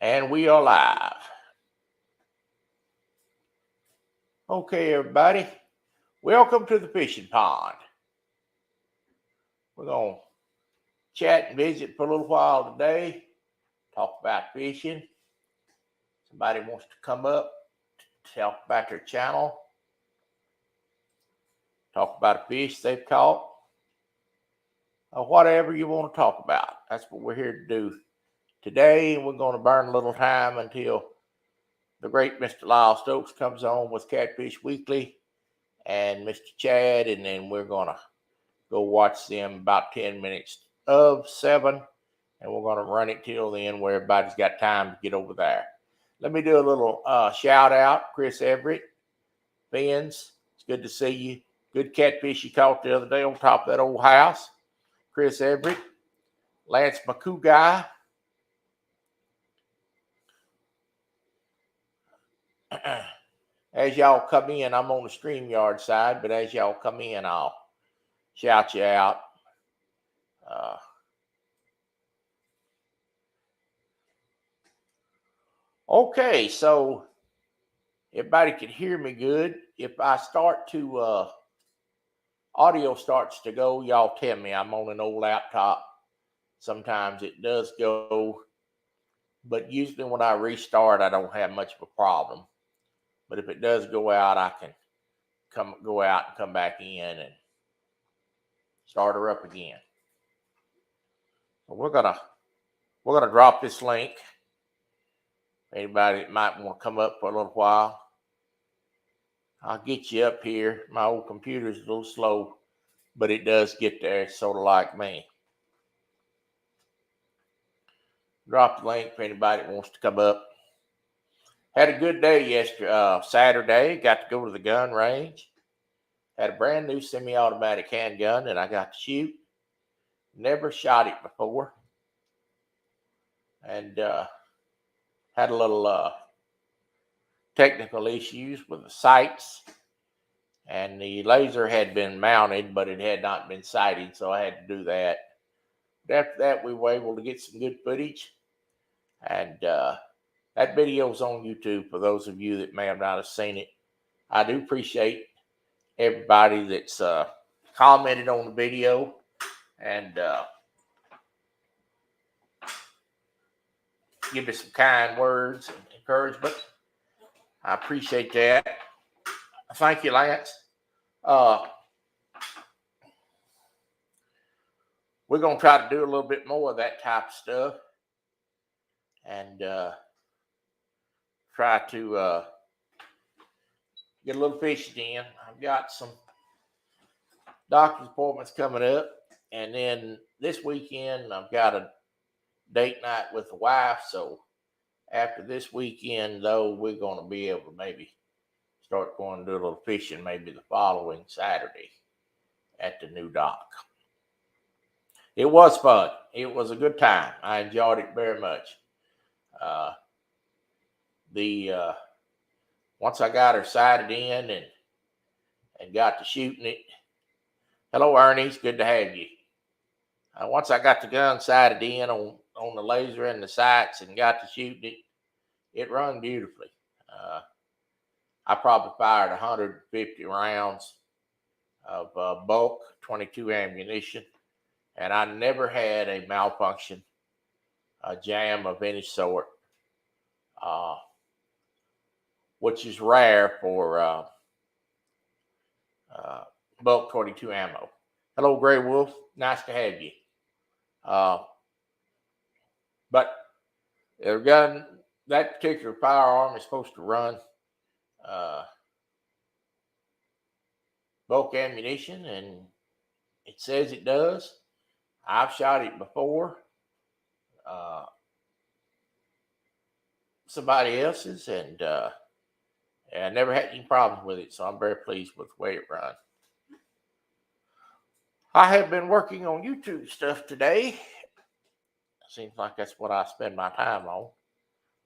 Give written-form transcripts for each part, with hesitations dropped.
And we are live. Okay, everybody. Welcome to the Fishing Pond. We're going to chat and visit for a little while today. Talk about fishing. Somebody wants to come up to talk about their channel. Talk about a fish they've caught. Or whatever you want to talk about. That's what we're here to do today. We're going to burn a little time until the great Mr. Lyle Stokes comes on with Catfish Weekly and Mr. Chad, and then we're going to go watch them about 10 minutes of 7, and we're going to run it till then where everybody's got time to get over there. Let me do a little shout out. Chris Everett, Fins, it's good to see you. Good catfish you caught the other day on top of that old house. Chris Everett, Lance McCouguy, as y'all come in, I'm on the StreamYard side, but as y'all come in, I'll shout you out. Okay, so everybody can hear me good. If I start to, audio starts to go, y'all tell me. I'm on an old laptop. Sometimes it does go, but usually when I restart, I don't have much of a problem. But if it does go out, I can go out and come back in and start her up again. So we're gonna drop this link. Anybody that might want to come up for a little while, I'll get you up here. My old computer's a little slow, but it does get there. It's sort of like me. Drop the link for anybody that wants to come up. Had a good day yesterday, Saturday. Got to go to the gun range. Had a brand new semi-automatic handgun that I got to shoot. Never shot it before. And had a little technical issues with the sights. And the laser had been mounted, but it had not been sighted, so I had to do that. But after that, we were able to get some good footage. And that video's on YouTube for those of you that may have not seen it. I do appreciate everybody that's commented on the video and give me some kind words and encouragement. I appreciate that. Thank you, Lance. We're going to try to do a little bit more of that type of stuff and try to get a little fishing in. I've got some doctor's appointments coming up, and then this weekend I've got a date night with the wife. So after this weekend, though, we're going to be able to maybe start going to do a little fishing maybe the following Saturday at the new dock. It was fun. It was a good time. I enjoyed it very much. Once I got her sighted in and got to shooting it. Hello, Ernie. It's good to have you. Once I got the gun sighted in on the laser and the sights and got to shooting it, it run beautifully. I probably fired 150 rounds of bulk 22 ammunition, and I never had a malfunction, a jam of any sort, which is rare for bulk 22 ammo. Hello, Gray Wolf. Nice to have you. But the gun, that particular firearm is supposed to run bulk ammunition, and it says it does. I've shot it before. Somebody else's, and I never had any problems with it, so I'm very pleased with the way it runs. I have been working on YouTube stuff today. Seems like that's what I spend my time on.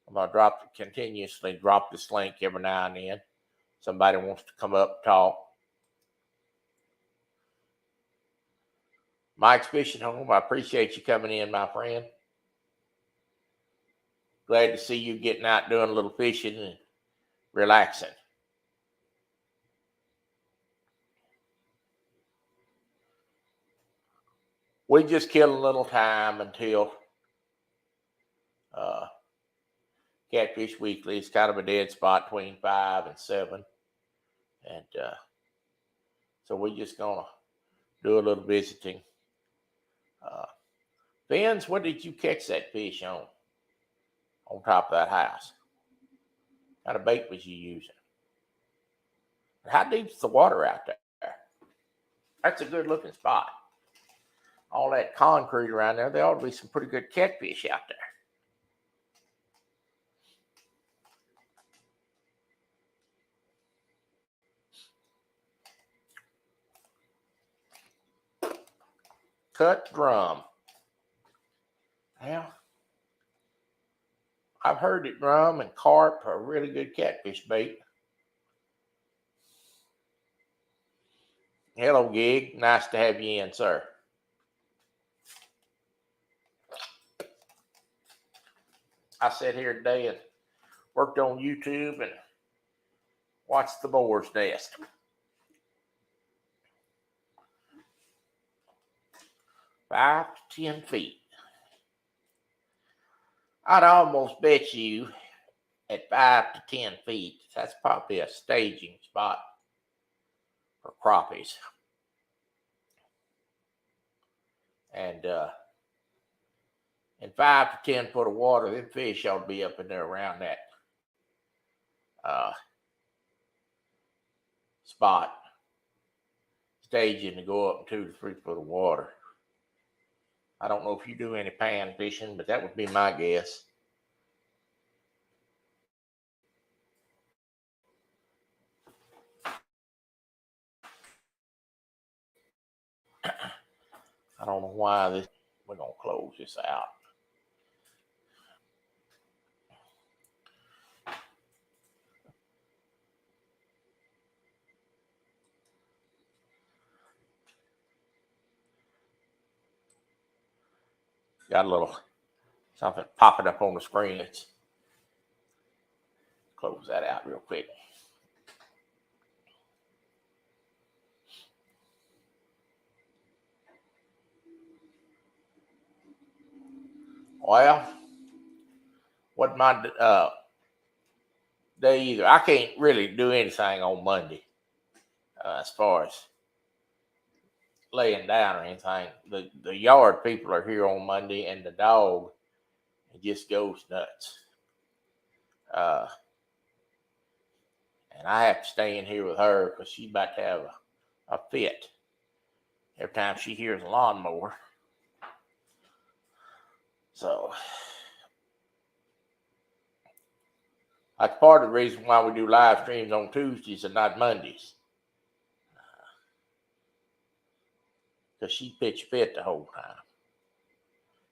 I'm going to continuously drop this link every now and then. Somebody wants to come up and talk. Mike's Fishing Home, I appreciate you coming in, my friend. glad to see you getting out doing a little fishing and relaxing. We just kill a little time until Catfish Weekly is kind of a dead spot between 5 and 7. And so we're just going to do a little visiting. Vince, what did you catch that fish on top of that house? What kind of bait was you using? How deep's the water out there? That's a good looking spot. All that concrete around there, there ought to be some pretty good catfish out there. Cut drum. Well, I've heard that drum and carp are really good catfish bait. Hello, Gig. Nice to have you in, sir. I sat here today and worked on YouTube and watched the boar's nest. Five to 10 feet. I'd almost bet you at 5 to 10 feet, that's probably a staging spot for crappies. And in 5 to 10 foot of water, them fish ought to be up in there around that spot, staging to go up 2 to 3 foot of water. I don't know if you do any pan fishing, but that would be my guess. I don't know why we're going to close this out. Got a little something popping up on the screen. Let's close that out real quick. Well, wasn't my day either. I can't really do anything on Monday as far as laying down or anything. The yard people are here on Monday, and the dog just goes nuts. And I have to stay in here with her because she's about to have a fit every time she hears a lawnmower. So that's part of the reason why we do live streams on Tuesdays and not Mondays. Because she pitch fit the whole time.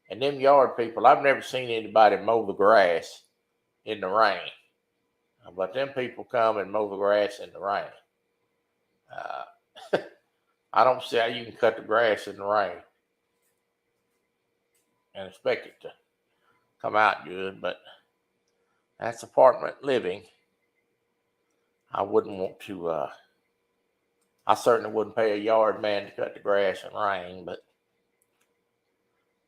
And them yard people, I've never seen anybody mow the grass in the rain. But them people come and mow the grass in the rain. I don't see how you can cut the grass in the rain and expect it to come out good, but that's apartment living. I wouldn't want to, I certainly wouldn't pay a yard man to cut the grass in rain, but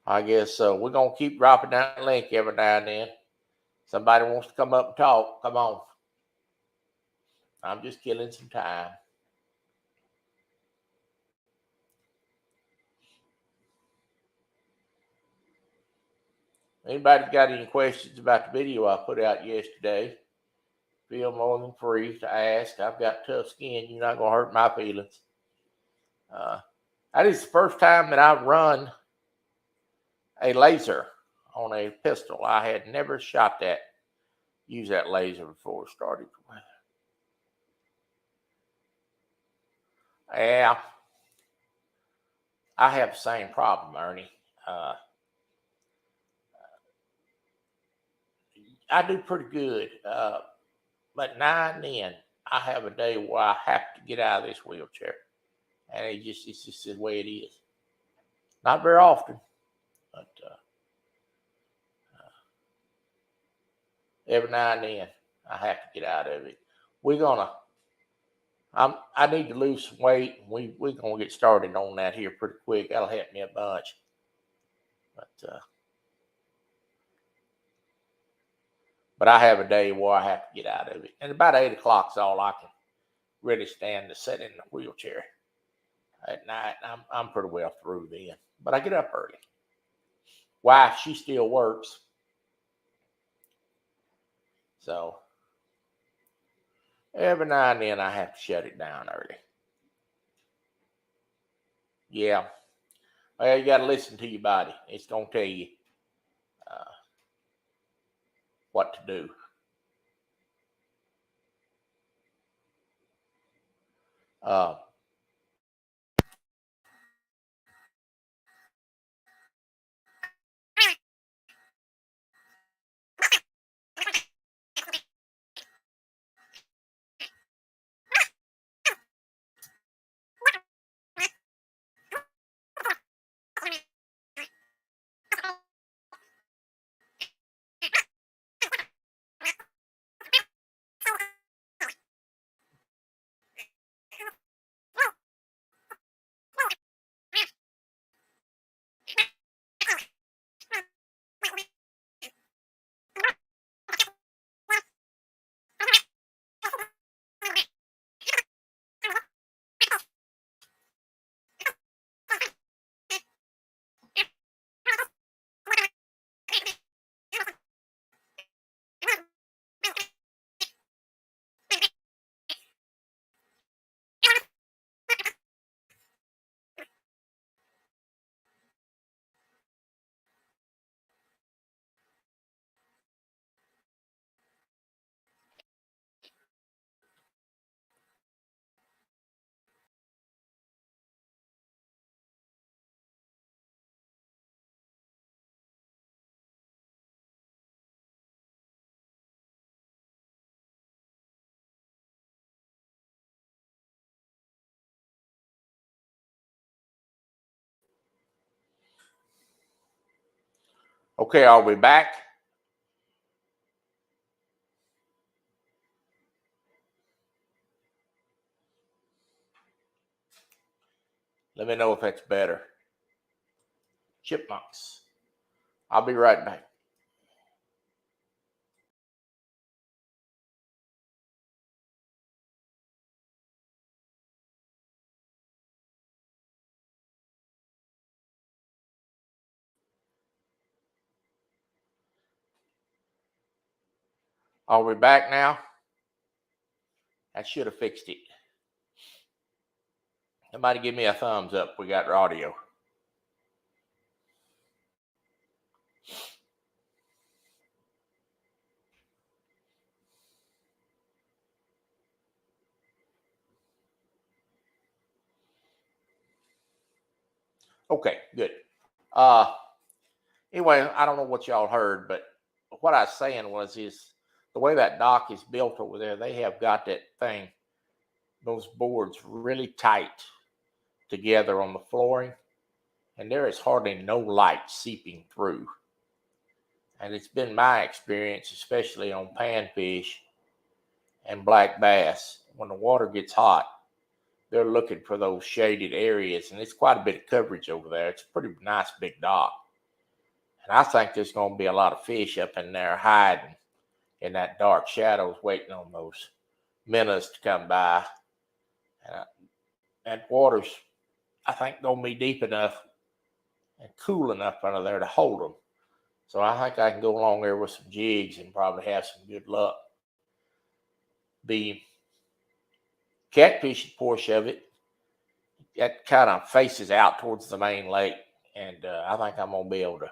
I guess we're going to keep dropping that link every now and then. Somebody wants to come up and talk, come on. I'm just killing some time. Anybody got any questions about the video I put out yesterday? Feel more than free to ask. I've got tough skin. You're not going to hurt my feelings. That is the first time that I've run a laser on a pistol. I had never used that laser before it started. Yeah, I have the same problem, Ernie. I do pretty good, but now and then I have a day where I have to get out of this wheelchair, and it's just the way it is. Not very often, but every now and then I have to get out of it. I need to lose some weight. We're gonna get started on that here pretty quick. That'll help me a bunch. But I have a day where I have to get out of it, and about 8 o'clock is all I can really stand to sit in the wheelchair at night. I'm pretty well through then, but I get up early. Wife, she still works, so every now and then I have to shut it down early. Yeah, well, you got to listen to your body. It's gonna tell you what to do. Uh, okay, are we back? Let me know if that's better. Chipmunks. I'll be right back. Are we back now? That should have fixed it. Somebody give me a thumbs up. We got audio. Okay, good. Anyway, I don't know what y'all heard, but what I was saying is the way that dock is built over there, they have got that thing, those boards really tight together on the flooring, and there is hardly no light seeping through. And it's been my experience, especially on panfish and black bass, when the water gets hot, they're looking for those shaded areas, and it's quite a bit of coverage over there. It's a pretty nice big dock. And I think there's going to be a lot of fish up in there hiding in that dark shadows, waiting on those minnows to come by. And water's, I think, going to be deep enough and cool enough under there to hold them. So I think I can go along there with some jigs and probably have some good luck. The catfishing portion of it, that kind of faces out towards the main lake, and I think I'm going to be able to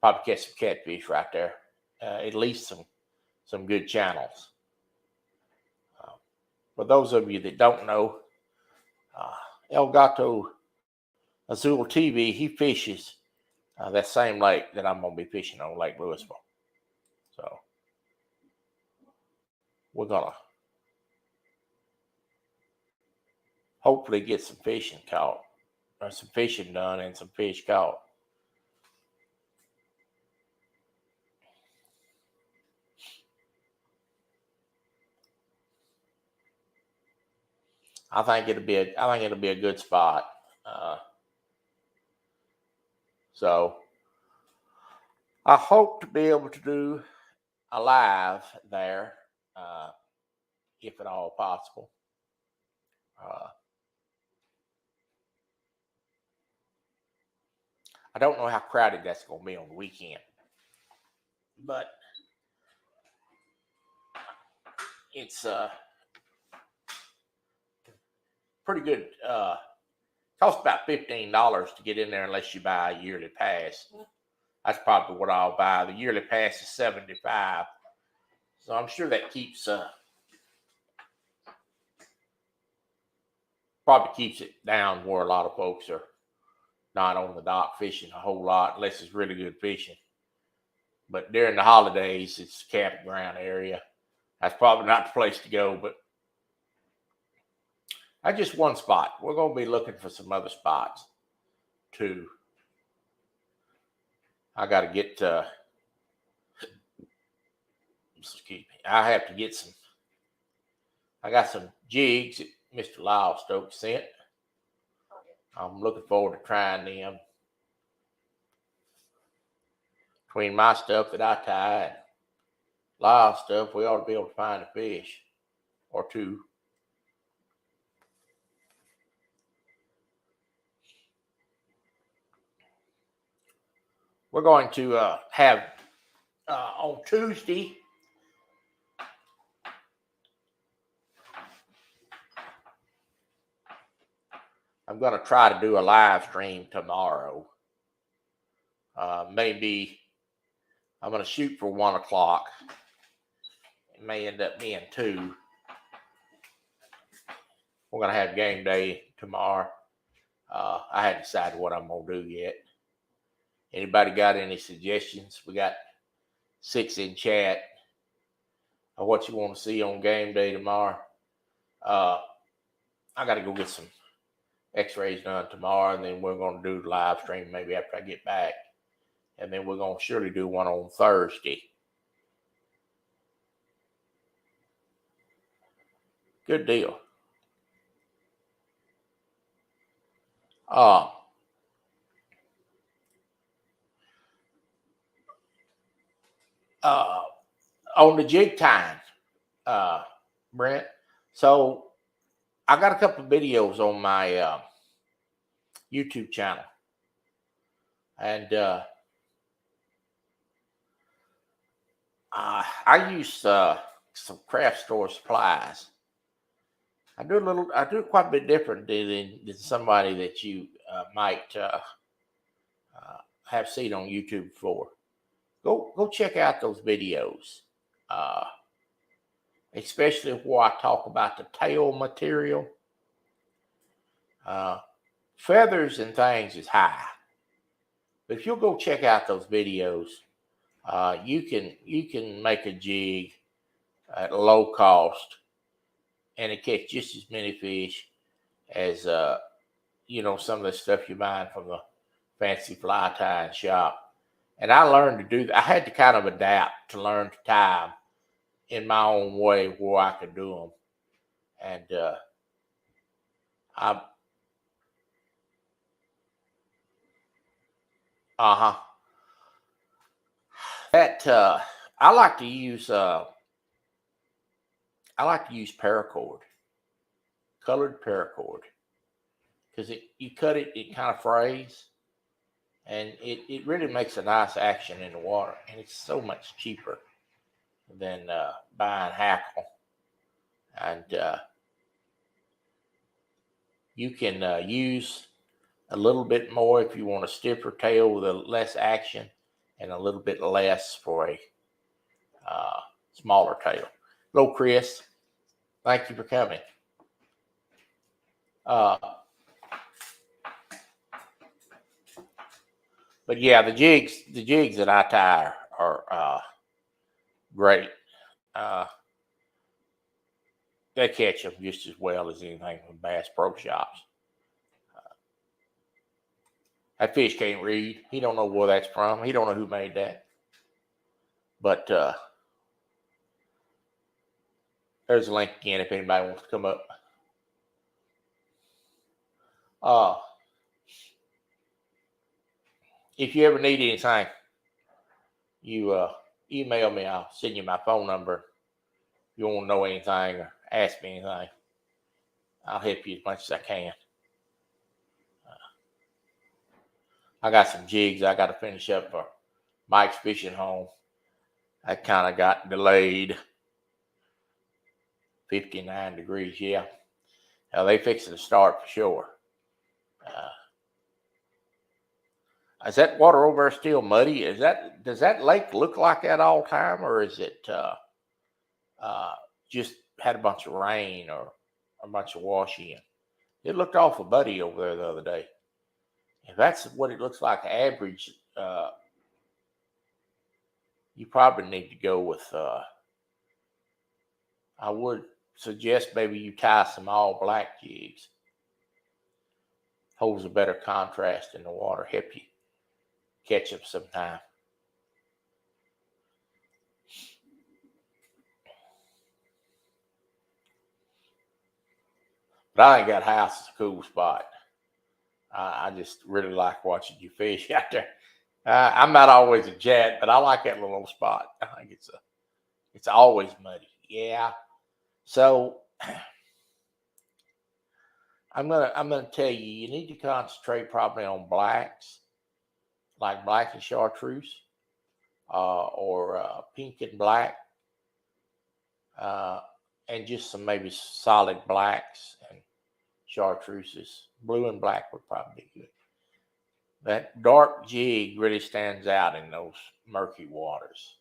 probably catch some catfish right there, at least some good channels. For those of you that don't know, El Gato Azul TV, he fishes that same lake that I'm going to be fishing on, Lake Louisville. So we're going to hopefully get some fishing caught, or some fishing done and some fish caught. I think it'll be a good spot. So I hope to be able to do a live there, if at all possible. I don't know how crowded that's going to be on the weekend, but it's pretty good. Costs about $15 to get in there unless you buy a yearly pass. That's probably what I'll buy. The yearly pass is $75, so I'm sure that probably keeps it down where a lot of folks are not on the dock fishing a whole lot unless it's really good fishing. But during the holidays, it's a campground area. That's probably not the place to go, but that's just one spot. We're going to be looking for some other spots too. I got to get excuse me. I have to get some. I got some jigs that Mr. Lyle Stokes sent. I'm looking forward to trying them. Between my stuff that I tie and Lyle's stuff, we ought to be able to find a fish or two. We're going to have on Tuesday. I'm going to try to do a live stream tomorrow. Maybe I'm going to shoot for 1 o'clock. It may end up being 2. We're going to have game day tomorrow. I hadn't decided what I'm going to do yet. Anybody got any suggestions? We got 6 in chat of what you want to see on game day tomorrow. I got to go get some x-rays done tomorrow, and then we're going to do the live stream maybe after I get back. And then we're going to surely do one on Thursday. Good deal. On the jig time, Brent. So I got a couple of videos on my YouTube channel, and I use some craft store supplies. I do quite a bit different than somebody that you might have seen on YouTube before. Go check out those videos, especially where I talk about the tail material. Feathers and things is high, but if you'll go check out those videos, you can make a jig at low cost, and it catch just as many fish as some of the stuff you buy from the fancy fly tying shop. And I learned to do that. I had to kind of adapt to learn to tie them in my own way where I could do them. And I like to use paracord, colored paracord, because you cut it, it kind of frays, and it really makes a nice action in the water, and it's so much cheaper than buying hackle. And you can use a little bit more if you want a stiffer tail with a less action, and a little bit less for a smaller tail. Hello, Chris. Thank you for coming. But yeah, the jigs that I tie are great. They catch them just as well as anything from Bass Pro Shops. That fish can't read. He don't know where that's from. He don't know who made that. But there's a link again if anybody wants to come up. Uh, if you ever need anything, you email me. I'll send you my phone number. If you want to know anything or ask me anything, I'll help you as much as I can. I got some jigs I got to finish up for Mike's fishing home. That kind of got delayed. 59 degrees, yeah. Now they fixing to start for sure. Is that water over there still muddy? Does that lake look like that all the time, or is it just had a bunch of rain or a bunch of wash in? It looked awful muddy over there the other day. If that's what it looks like average, you probably need to go with. I would suggest maybe you tie some all black jigs. Holds a better contrast in the water. Help you catch them sometime. But I think that house is a cool spot. I just really like watching you fish out there. I'm not always a jet, but I like that little spot. I think it's always muddy. Yeah. So I'm gonna tell you, you need to concentrate probably on blacks, like black and chartreuse, or pink and black, and just some maybe solid blacks and chartreuses. Blue and black would probably be good. That dark jig really stands out in those murky waters.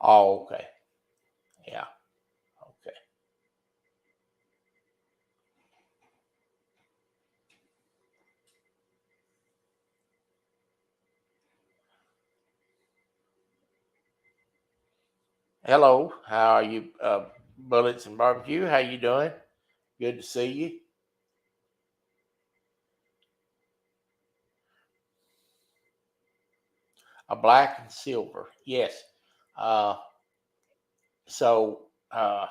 Oh, okay. Yeah. Okay. Hello. How are you, Bullets and Barbecue? How you doing? Good to see you. A black and silver. Yes. Uh, so I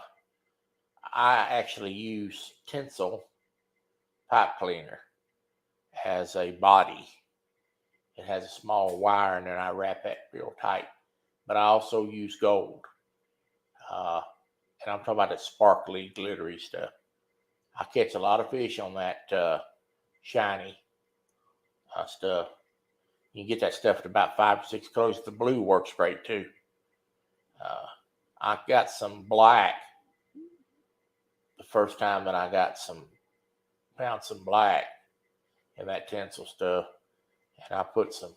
actually use tinsel pipe cleaner as a body. It has a small wire, and then I wrap that real tight. But I also use gold. And I'm talking about the sparkly, glittery stuff. I catch a lot of fish on that shiny stuff. You can get that stuff at about 5 or 6 colors. The blue works great too. I got some black the first time that I found some black in that tinsel stuff, and I put some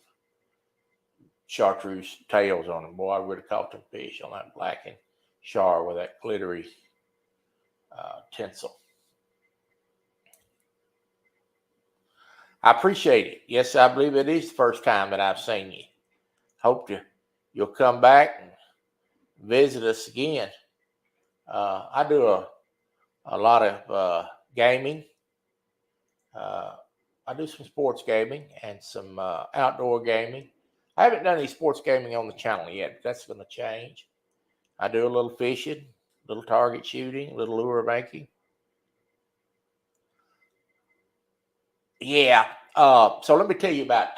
chartreuse tails on them. Boy, I would have caught them fish on that black and char with that glittery tinsel. I appreciate it. Yes, I believe it is the first time that I've seen you. Hope you'll come back and visit us again. I do a lot of gaming. I do some sports gaming and some outdoor gaming. I haven't done any sports gaming on the channel yet, but that's going to change. I do a little fishing, a little target shooting, a little lure making. Yeah. So let me tell you about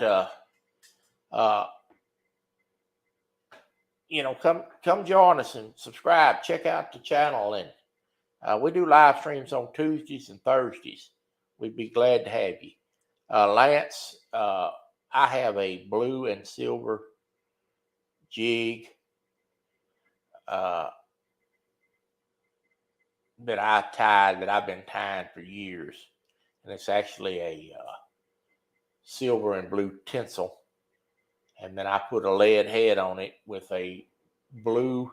come join us and subscribe. Check out the channel, and we do live streams on Tuesdays and Thursdays. We'd be glad to have you. Lance, I have a blue and silver jig that I've been tying for years, and it's actually a silver and blue tinsel, and then I put a lead head on it with a blue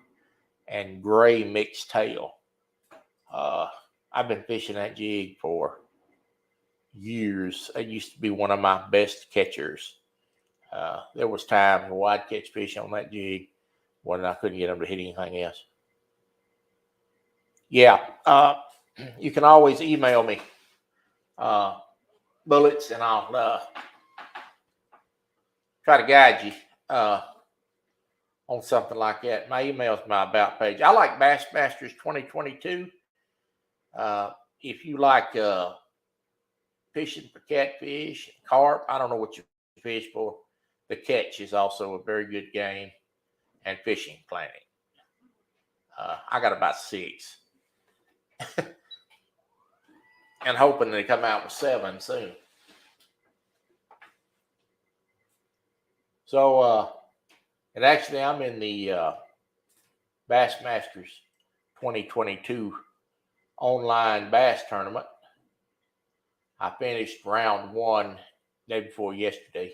and gray mixed tail. I've been fishing that jig for years. It used to be one of my best catchers. There was times where I'd catch fish on that jig when I couldn't get them to hit anything else. Yeah, you can always email me, Bullets, and I'll try to guide you on something like that. My email's my about page. I like Bassmasters 2022. If you like fishing for catfish, carp, I don't know what you fish for. The catch is also a very good game, and fishing planning. I got about 6. And hoping they come out with 7 soon. So, and actually, I'm in the Bassmasters 2022 online bass tournament. I finished round 1 day before yesterday,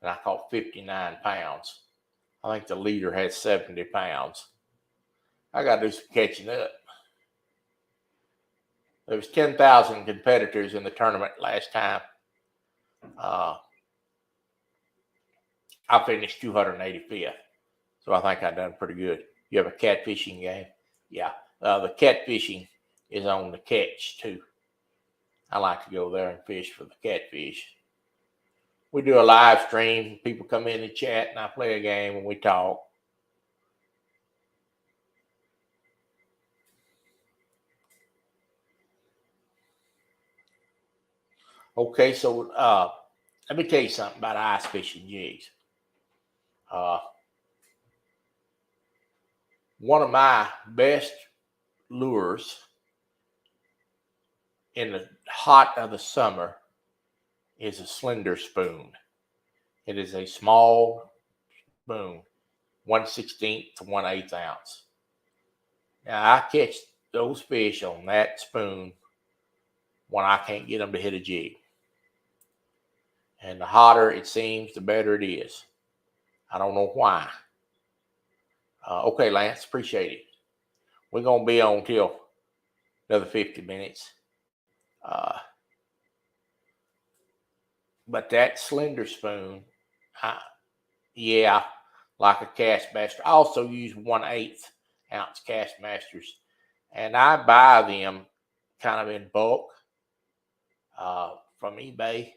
and I caught 59 pounds. I think the leader had 70 pounds. I got to do some catching up. There was 10,000 competitors in the tournament last time. I finished 285th, so I think I done pretty good. You have a catfishing game? Yeah. The catfishing is on the catch, too. I like to go there and fish for the catfish. We do a live stream. People come in and chat, and I play a game, and we talk. Okay, so let me tell you something about ice fishing jigs. One of my best lures in the hot of the summer is a slender spoon. It is a small spoon, 1/16 to 1/8 ounce. Now I catch those fish on that spoon when I can't get them to hit a jig. And the hotter it seems, the better it is. I don't know why. Okay, Lance, appreciate it. We're going to be on till another 50 minutes. But that slender spoon, like a Castmaster. I also use 1/8 ounce Castmasters, and I buy them kind of in bulk from eBay.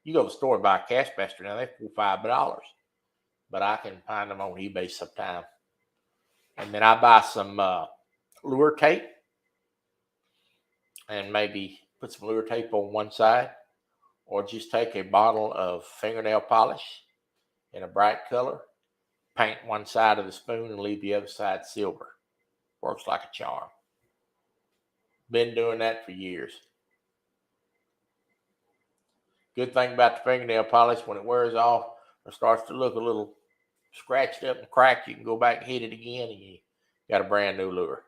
You go to the store and buy a Castmaster now, they're $4-5, but I can find them on eBay sometime. And then I buy some lure tape and maybe put some lure tape on one side, or just take a bottle of fingernail polish in a bright color, paint one side of the spoon and leave the other side silver. Works like a charm. Been doing that for years. Good thing about the fingernail polish, when it wears off or starts to look a little scratched up and cracked, you can go back and hit it again and you got a brand new lure.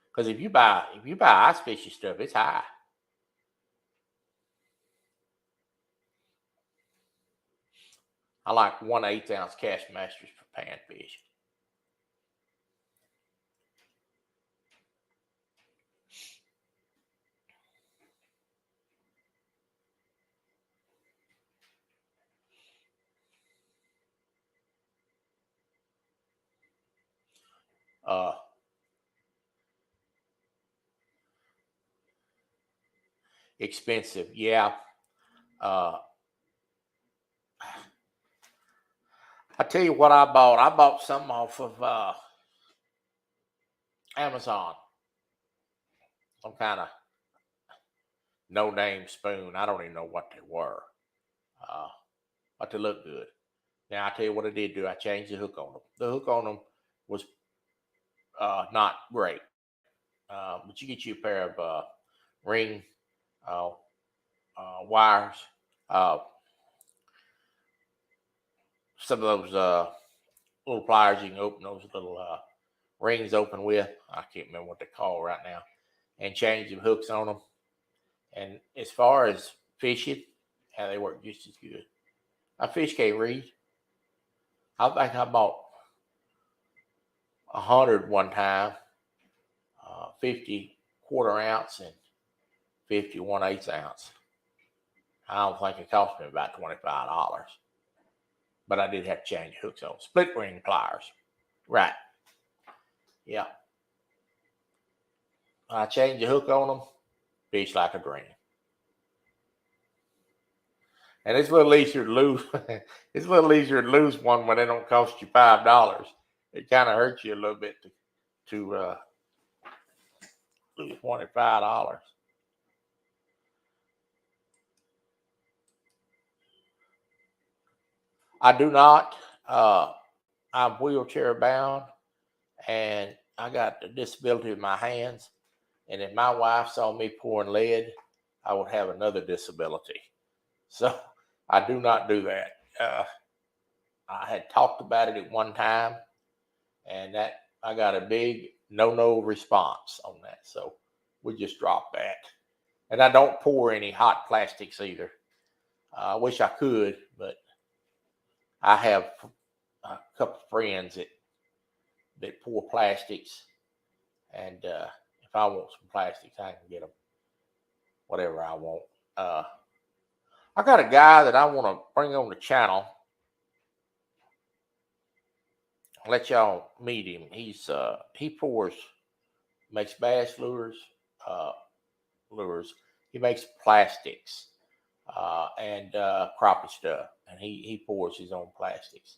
Because if you buy ice fishing stuff, it's high. I like 1/8 ounce Castmasters for panfish. Expensive, yeah. I tell you what I bought. I bought something off of Amazon. Some kind of no-name spoon. I don't even know what they were. But they look good. Now, I tell you what I did do. I changed the hook on them. The hook on them was not great. But you get you a pair of ring wires. Some of those little pliers you can open those little rings open with. I can't remember what they're called right now. And change the hooks on them. And as far as fishing, they work just as good. I fish can't read. I think I bought 100 one time, 50 1/4 ounce and 50 1/8 ounce. I don't think it cost me about $25, but I did have to change hooks on split ring pliers. Right. Yeah. I changed the hook on them, fish like a dream. And it's a little easier to lose. It's a little easier to lose one when it don't cost you $5. It kind of hurts you a little bit to lose $25. I do not. I'm wheelchair bound, and I got a disability in my hands. And if my wife saw me pouring lead, I would have another disability. So I do not do that. I had talked about it at one time, and that I got a big no response on that. So we just dropped that. And I don't pour any hot plastics either. I wish I could, but I have a couple of friends that pour plastics, and if I want some plastics, I can get them whatever I want. I got a guy that I want to bring on the channel. Let y'all meet him. He pours, makes bass lures, He makes plastics and crappie stuff, and he pours his own plastics.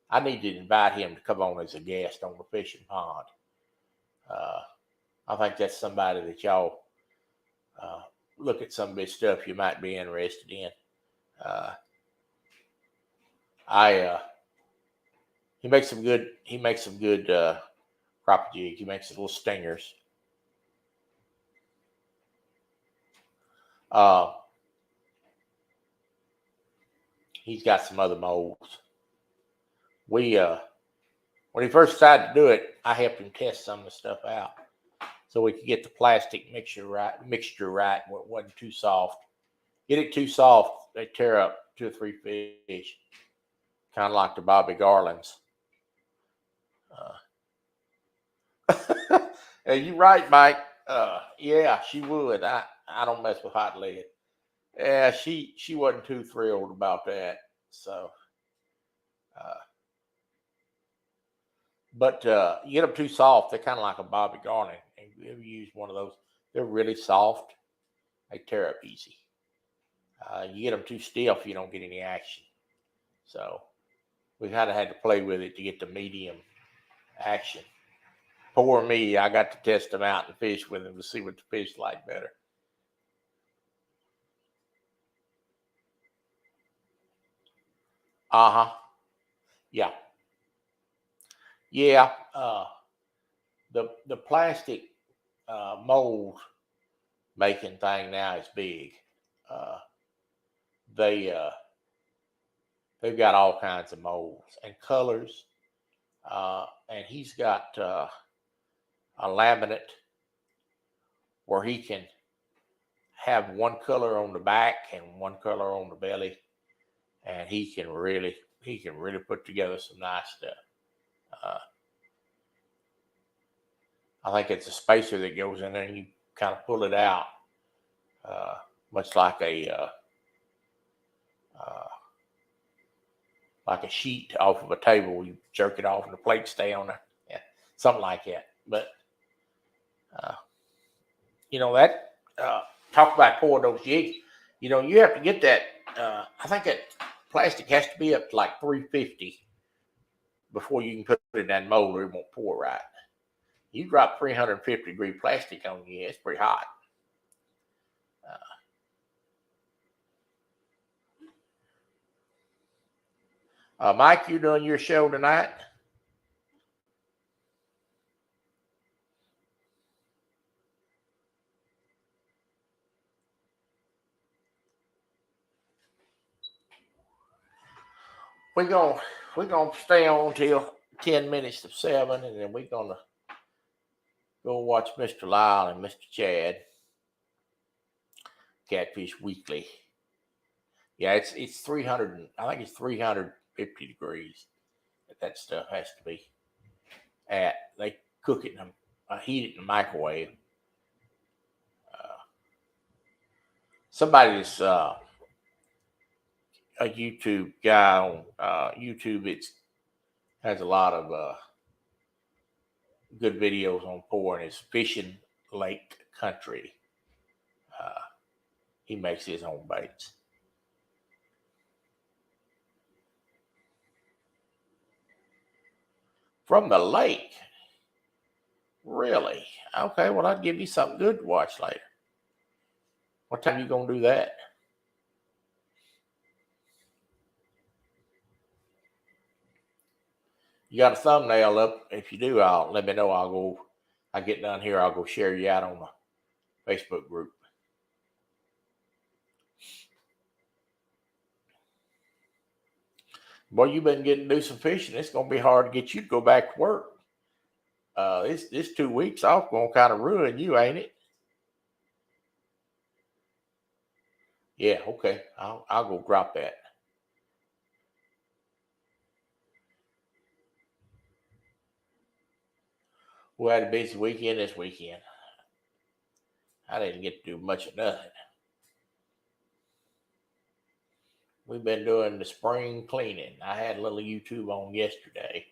I need to invite him to come on as a guest on the Fishin Pond. I think that's somebody that y'all look at some of his stuff you might be interested in. He makes some good. Crappie jig. He makes little stingers. He's got some other molds. When he first decided to do it, I helped him test some of the stuff out, so we could get the plastic mixture right, where it wasn't too soft. Get it too soft, they tear up 2 or 3 fish, kind of like the Bobby Garlands. And you're right, Mike. Yeah, she would. I don't mess with hot lead. Yeah, she wasn't too thrilled about that. So, but you get them too soft, they're kind of like a Bobby Garland. And if you ever use one of those, they're really soft. They tear up easy. You get them too stiff, you don't get any action. So we kind of had to play with it to get the medium action. Poor me, I got to test them out and fish with them to see what the fish like better. Yeah. Yeah. The plastic mold making thing now is big. They've got all kinds of molds and colors, and he's got a laminate where he can have one color on the back and one color on the belly, and he can really put together some nice stuff. I think it's a spacer that goes in there, and you kind of pull it out, much like a sheet off of a table. You jerk it off, and the plates stay on there. Yeah, something like that. But that talk about pouring those jigs. You have to get that. I think that plastic has to be up to like 350 before you can put it in that mold, or it won't pour right. You drop 350-degree plastic on you, it's pretty hot. Mike, you doing your show tonight? We're gonna stay on till 10 minutes to 7, and then we're gonna go watch Mr. Lyle and Mr. Chad Catfish Weekly. Yeah, it's 300. I think it's 350 degrees. That stuff has to be at. They cook it and heat it in the microwave. Somebody's a YouTube guy on YouTube. It has a lot of good videos on pouring. It's Fishin Lake Country. He makes his own baits. From the lake. Really? Okay, well, I'll give you something good to watch later. What time you going to do that? You got a thumbnail up? If you do, let me know. I get done here, I'll go share you out on the Facebook group. Boy, you've been getting to do some fishing. It's going to be hard to get you to go back to work. This 2 weeks off going to kind of ruin you, ain't it? Yeah, okay. I'll go drop that. We had a busy weekend this weekend. I didn't get to do much of nothing. We've been doing the spring cleaning. I had a little YouTube on yesterday.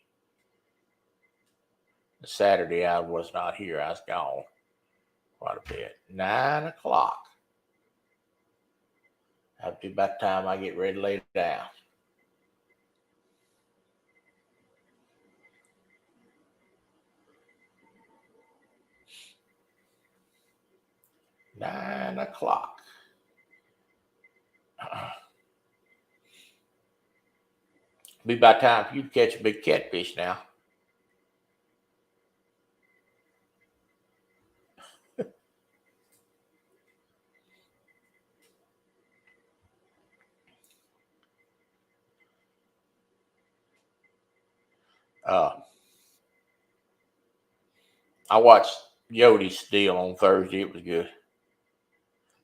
Saturday I was not here. I was gone quite a bit. 9 o'clock. That'll be about the time I get ready to lay down. Nine o'clock. Be about time for you to catch a big catfish now. I watched Yode's deal on Thursday. It was good.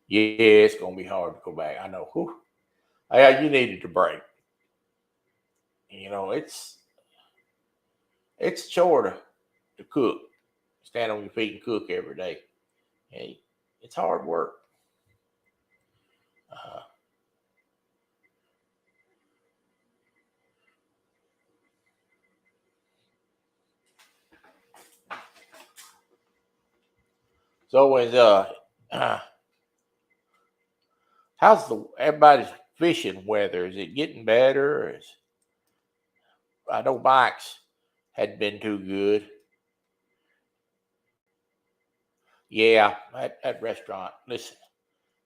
Yeah, it's gonna be hard to go back. I know. Whew. Yeah, you needed a break. You know, it's a chore to cook. Stand on your feet and cook every day. Hey, it's hard work. It's always how's everybody's fishing weather? Is it getting better? I know Mike's had been too good. Yeah, that restaurant. Listen,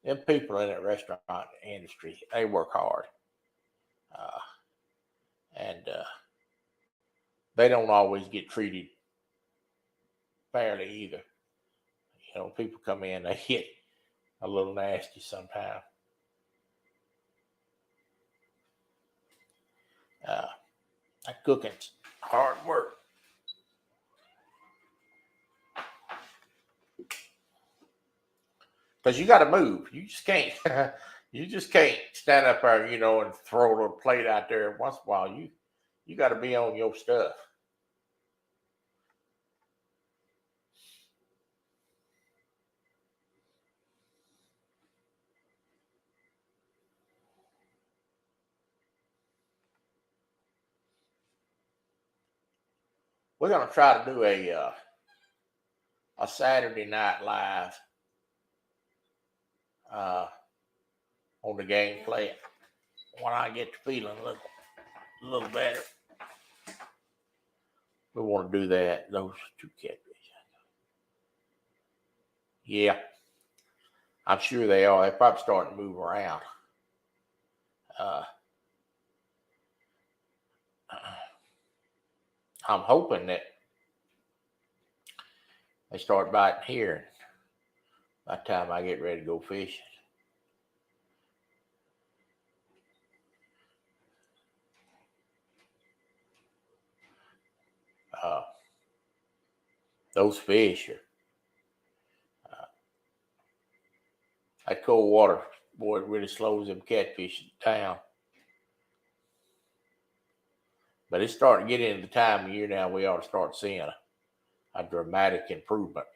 them people in that restaurant industry, they work hard, and they don't always get treated fairly either. You know, people come in, they get a little nasty sometimes. That cooking's hard work. Because you got to move. You just can't. You just can't stand up there, you know, and throw a little plate out there once in a while. You got to be on your stuff. We're gonna try to do a Saturday night live on the game plan when I get to feeling a little better. We want to do that. Those two catfish. Yeah, I'm sure they are. They're probably starting to move around. I'm hoping that they start biting here by the time I get ready to go fishing. Those fish are that cold water, boy, it really slows them catfish down. But it's starting to get into the time of year now we ought to start seeing a dramatic improvement.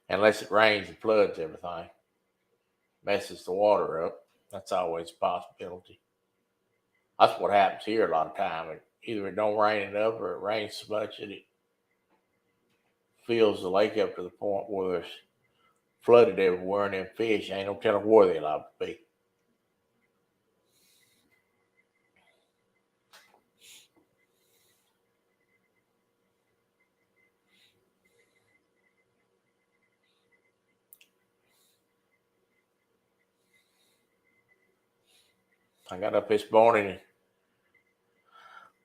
Unless it rains and floods everything, messes the water up. That's always a possibility. That's what happens here a lot of time. Either it don't rain enough or it rains so much that it fills the lake up to the point where it's flooded everywhere and them fish ain't no telling where they'll have to be. I got up this morning and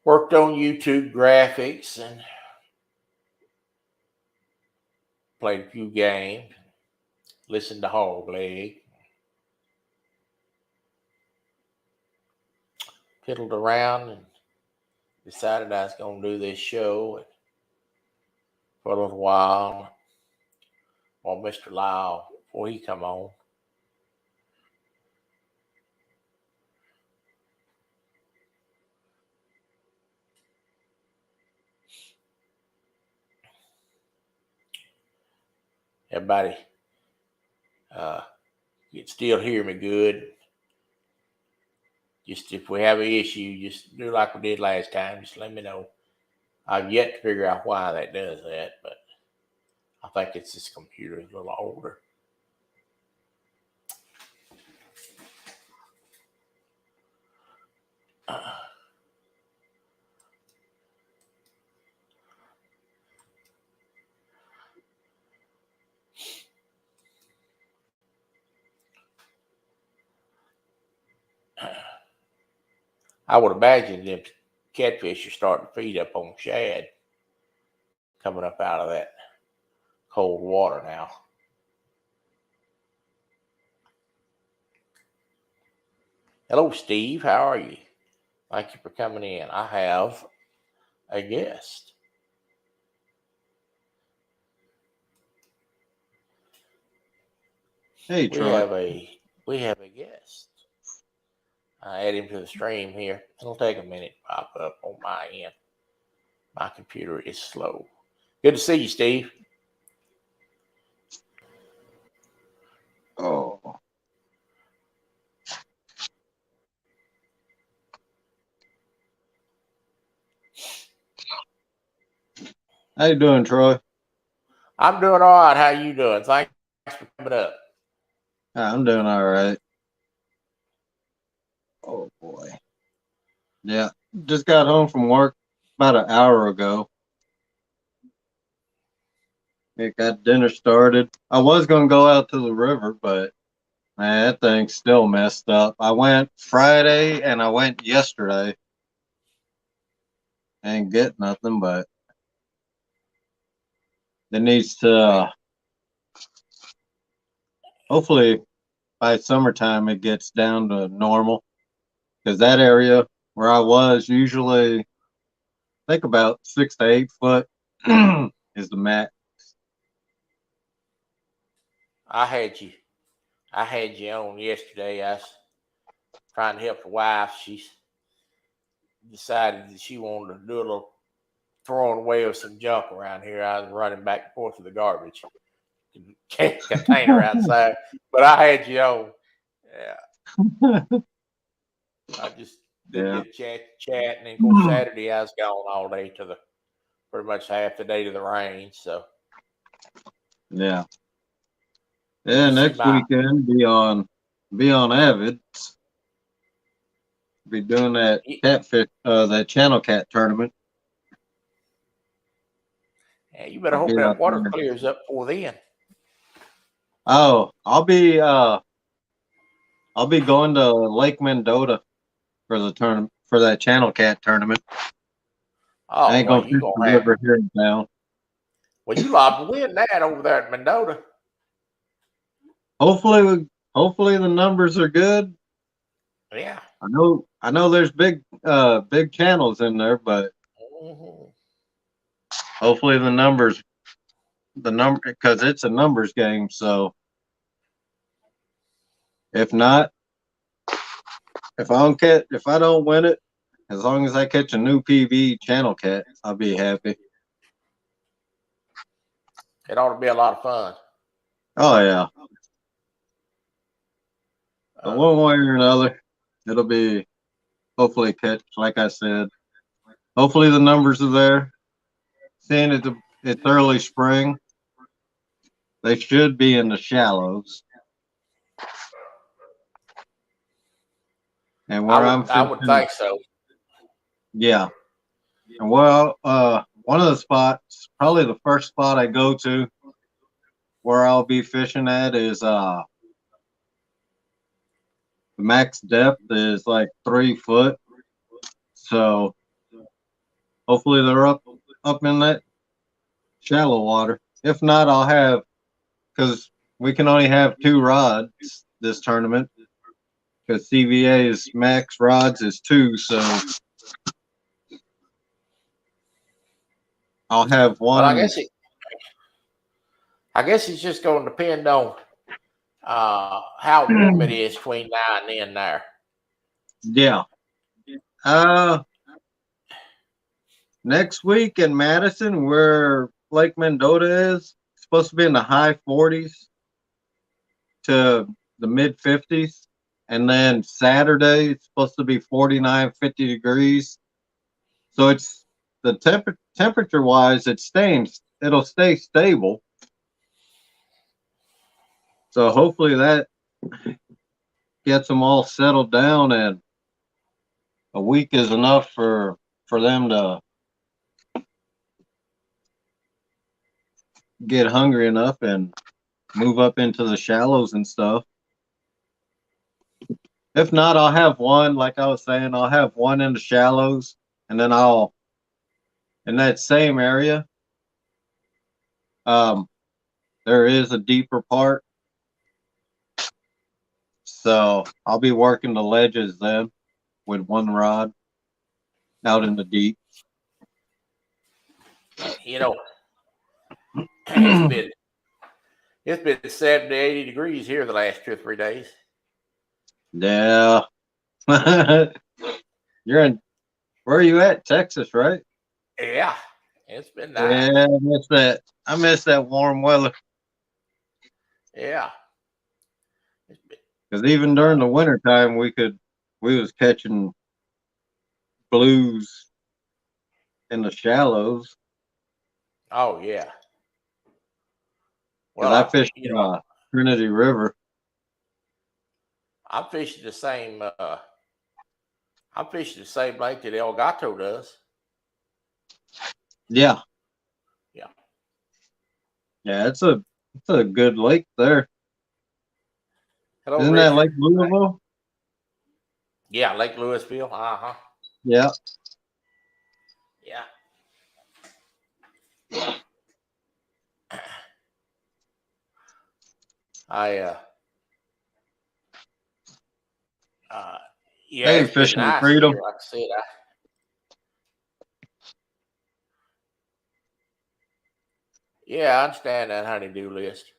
worked on YouTube graphics and played a few games, listened to Hog Leg, fiddled around, and decided I was going to do this show for a little while while Mr. Lyle, before he come on. Everybody you can still hear me good. Just if we have an issue, just do like we did last time. Just let me know. I've yet to figure out why that does that, but I think it's this computer is a little older. I would imagine them catfish are starting to feed up on shad coming up out of that cold water now. Hello, Steve. How are you? Thank you for coming in. I have a guest. Hey, Troy. We have a guest. I add him to the stream here. It'll take a minute to pop up on my end. My computer is slow. Good to see you, Steve. Oh. How you doing, Troy? I'm doing all right. How you doing? Thanks for coming up. I'm doing all right. Oh, boy. Yeah, just got home from work about an hour ago. It got dinner started. I was going to go out to the river, but man, that thing's still messed up. I went Friday and I went yesterday. Ain't get nothing, but it needs to, hopefully by summertime it gets down to normal. Because that area where I was usually, I think about 6 to 8 foot is the max. I had you on yesterday. I was trying to help the wife. She's decided that she wanted to do a little throwing away of some junk around here. I was running back and forth to the garbage container outside, but I had you on. Yeah. I just did chat, and then of course Saturday I was gone all day to the pretty much half the day to the range. So yeah, next weekend be on Avid. Be doing that catfish, that channel cat tournament. Yeah, you better hope that water clears up before then. Oh, I'll be going to Lake Mendota for the tournament, for that channel cat tournament. Oh, I ain't gonna fish the river here in town. Well, you liable to win that over there at Mendota. Hopefully the numbers are good. Yeah. I know there's big channels in there, but hopefully the number, because it's a numbers game. So if not, if I don't win it, as long as I catch a new PV channel cat, I'll be happy. It ought to be a lot of fun. Oh yeah. But one way or another, it'll be hopefully catch. Like I said, hopefully the numbers are there. Seeing it's early spring, they should be in the shallows. And where I'm fishing, I would think so. Yeah. And well, one of the spots, probably the first spot I go to where I'll be fishing at is The max depth is like 3 foot. So hopefully they're up in that shallow water. If not, I'll have, because we can only have 2 rods this tournament, because CVA's max rods is 2. So I'll have Well, one. I guess it's just going to depend on how warm it is between now and then there. Yeah. Next week in Madison, where Lake Mendota is, supposed to be in the high 40s to the mid 50s. And then Saturday, it's supposed to be 49, 50 degrees. So it's the temperature wise, it'll stay stable. So hopefully that gets them all settled down, and a week is enough for them to get hungry enough and move up into the shallows and stuff. If not, I'll have one, like I was saying, I'll have one in the shallows, and then in that same area, there is a deeper part. So I'll be working the ledges then with one rod out in the deep. You know, it's been 70 to 80 degrees here the last 2 or 3 days. Yeah. Where are you at? Texas, right? Yeah, it's been nice. Yeah, I miss that warm weather. Yeah. Because even during the wintertime, we was catching blues in the shallows. Oh yeah. Because I fished Trinity River. I'm fishing the same. I'm fishing the same lake that El Gato does. Yeah. Yeah. Yeah, it's a good lake there. Hello, Isn't Richard. that Lake Louisville? Yeah, Lake Louisville. Uh-huh. Yeah. Yeah. Yeah, Hey, it's been Fishing nice Freedom. here, like I said. Yeah, I understand that honey-do list.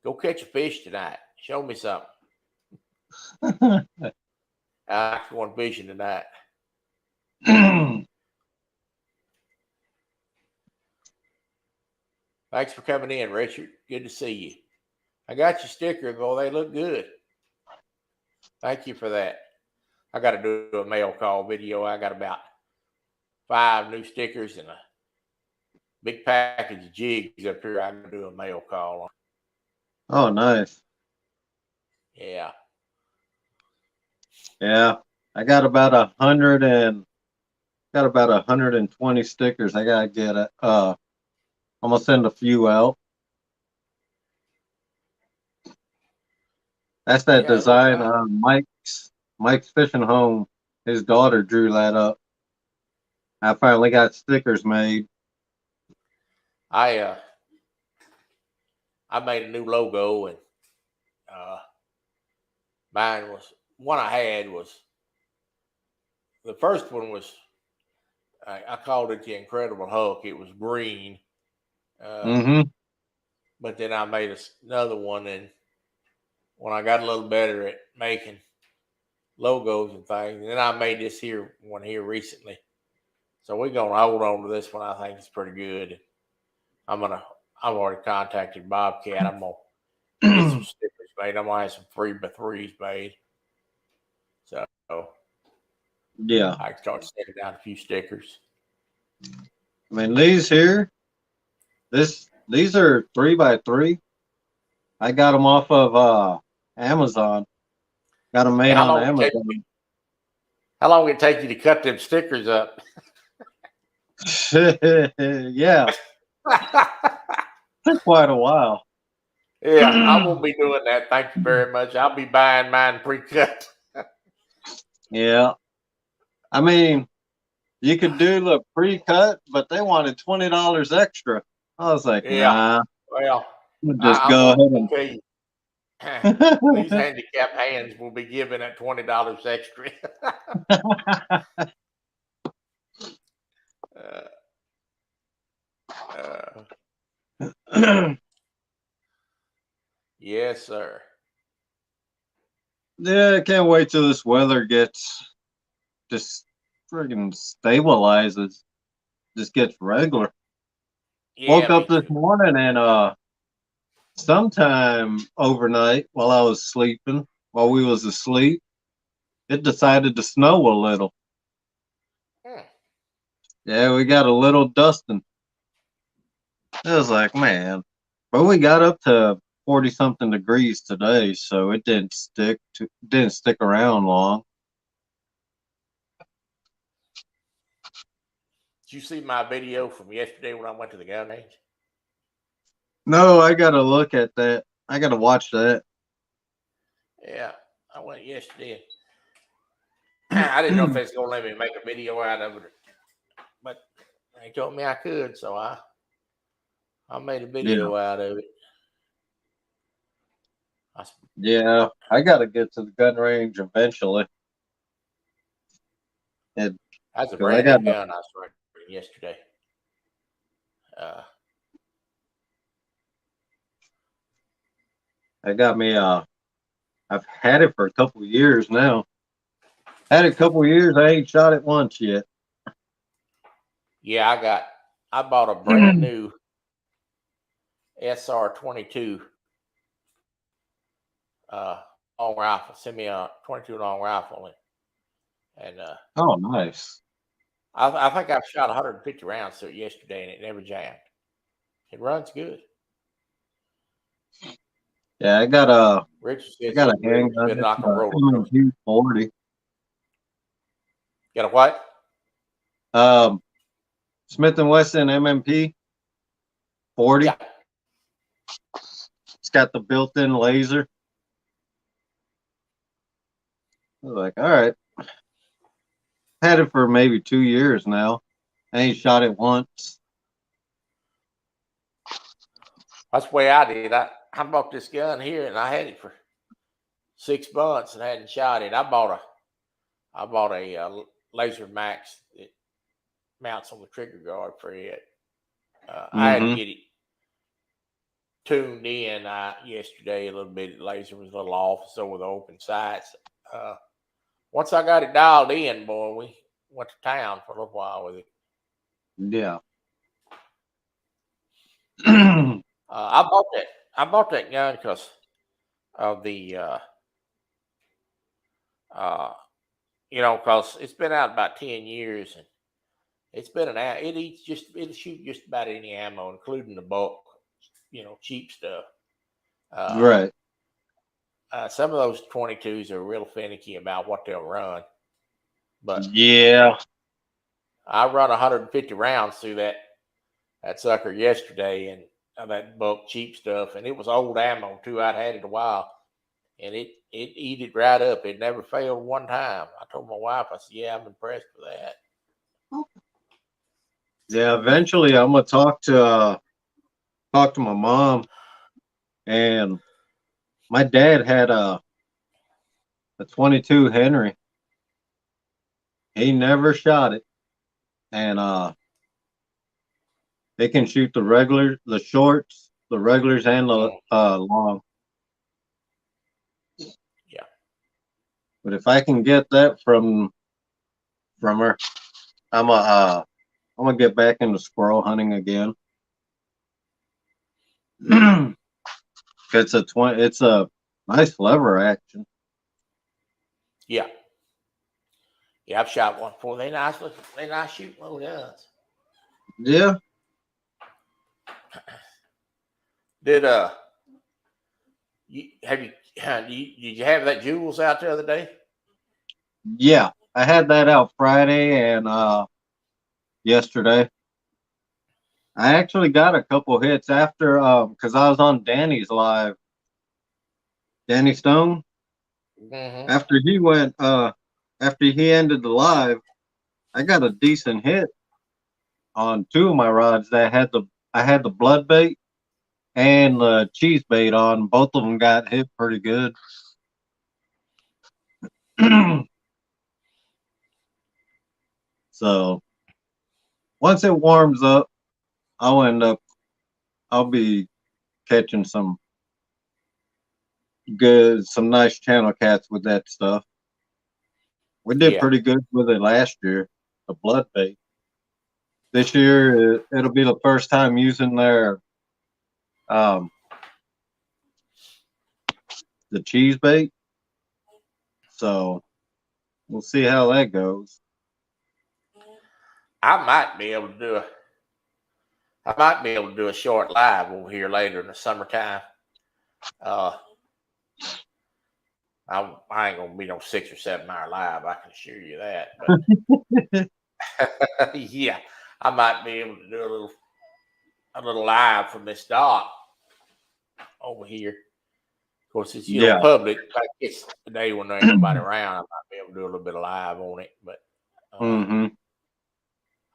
Go catch a fish tonight. Show me something. I want fishing tonight. Thanks for coming in, Richard. Good to see you. I got your sticker, though. They look good. Thank you for that. I got to do a mail call video. I got about 5 new stickers and a big package of jigs up here. I got to do a mail call on. Oh, nice. Yeah. Yeah. I got about 120 stickers. I gotta get it. I'm gonna send a few out. That's that design. Mike's Fishing Home. His daughter drew that up. I finally got stickers made. I made a new logo, and mine was one I had was the first one was I called it the Incredible Hulk. It was green, but then I made another one, and when I got a little better at making logos and things, and then I made this one here recently. So we're gonna hold on to this one. I think it's pretty good. I've already contacted Bobcat. I'm gonna get some stickers made. I'm gonna have some 3x3s made. So yeah, I can start sending down a few stickers. I mean, these are 3x3. I got them off of Amazon. Got them made on Amazon. How long did it take you to cut them stickers up? Yeah. Took quite a while. Yeah, I won't be doing that. Thank you very much. I'll be buying mine pre-cut. Yeah. I mean, you could do the pre-cut, but they wanted $20 extra. I was like, Yeah. nah, Well, we'll just I'm go going ahead to and tell you, these handicapped hands will be giving that $20 extra. uh, yes, sir. Yeah, I can't wait till this weather gets just friggin' stabilizes, just gets regular. Yeah, Woke me up this too. morning and sometime overnight while we was asleep, it decided to snow a little. Hmm. Yeah, we got a little dusting. It was like, man, but we got up to 40 something degrees today, so it didn't stick around long. Did you see my video from yesterday when I went to the gun range? No, I gotta look at that. I gotta watch that. Yeah, I went yesterday. I didn't know if they was gonna let me make a video out of it, but they told me I could, so I made a Yeah, video out of it. I, yeah. I gotta get to the gun range eventually. And that's a cause I brand got new gun I started yesterday. Uh, I got me I've had it for a couple of years now. Had it a couple of years, I ain't shot it once yet. yeah, I bought a brand new SR 22 long rifle, semi 22 long rifle, and Oh, nice. I think I've shot 150 rounds through it yesterday, and it never jammed. It runs good. Yeah, Richard I says got a it's ready to handgun. spin It's like a roller coaster. M&P 40. Got a what? Um, Smith and Wesson M&P 40. Yeah. It's got the built-in laser. I was like, all right. Had it for maybe 2 years now. I ain't shot it once. That's the way I did. I bought this gun here, and I had it for 6 months and hadn't shot it. I bought a Laser Max that mounts on the trigger guard for it. I had to Mm-hmm. get it tuned in yesterday a little bit. The laser was a little off, so with the open sights. Once I got it dialed in, boy, we went to town for a little while with it. Yeah. I bought that gun because of the uh, because it's been out about 10 years, and it's been it'll shoot just about any ammo, including the bulk, cheap stuff. Uh, Right. some of those 22s are real finicky about what they'll run, but Yeah. I run 150 rounds through that sucker yesterday, and that bulk cheap stuff, and it was old ammo too. I'd had it a while, and it eat it right up. It never failed one time. I told my wife, I said, "Yeah, I'm impressed with that." Yeah. Eventually, I'm gonna talk to my mom, and my dad had a 22 Henry. He never shot it, and they can shoot the shorts, the regulars, and the Mm, long. yeah, But if I can get that from her, I'm gonna get back into squirrel hunting again. It's a nice lever action. yeah, yeah. I've shot one before. They nice looking. They nice shooting little guns. Yeah, Did you have you did you have that Jewels out the other day? yeah. I had that out Friday and yesterday. I actually got a couple hits after because I was on Danny's live. Danny Stone. Mm-hmm. After he went after he ended the live, I got a decent hit on two of my rods that I had the blood bait and the cheese bait on. Both of them got hit pretty good. So once it warms up, I'll be catching some nice channel cats with that stuff. We did Yeah. pretty good with it last year, the blood bait. This year, it'll be the first time using um, the cheese bait. So we'll see how that goes. I might be able to do a short live over here later in the summertime. I ain't gonna be no 6 or 7 hour live, I can assure you that. But yeah, I might be able to do a little live from this dock over here. Of course, it's Yeah. public. Like it's the day when there ain't nobody around, I might be able to do a little bit of live on it. But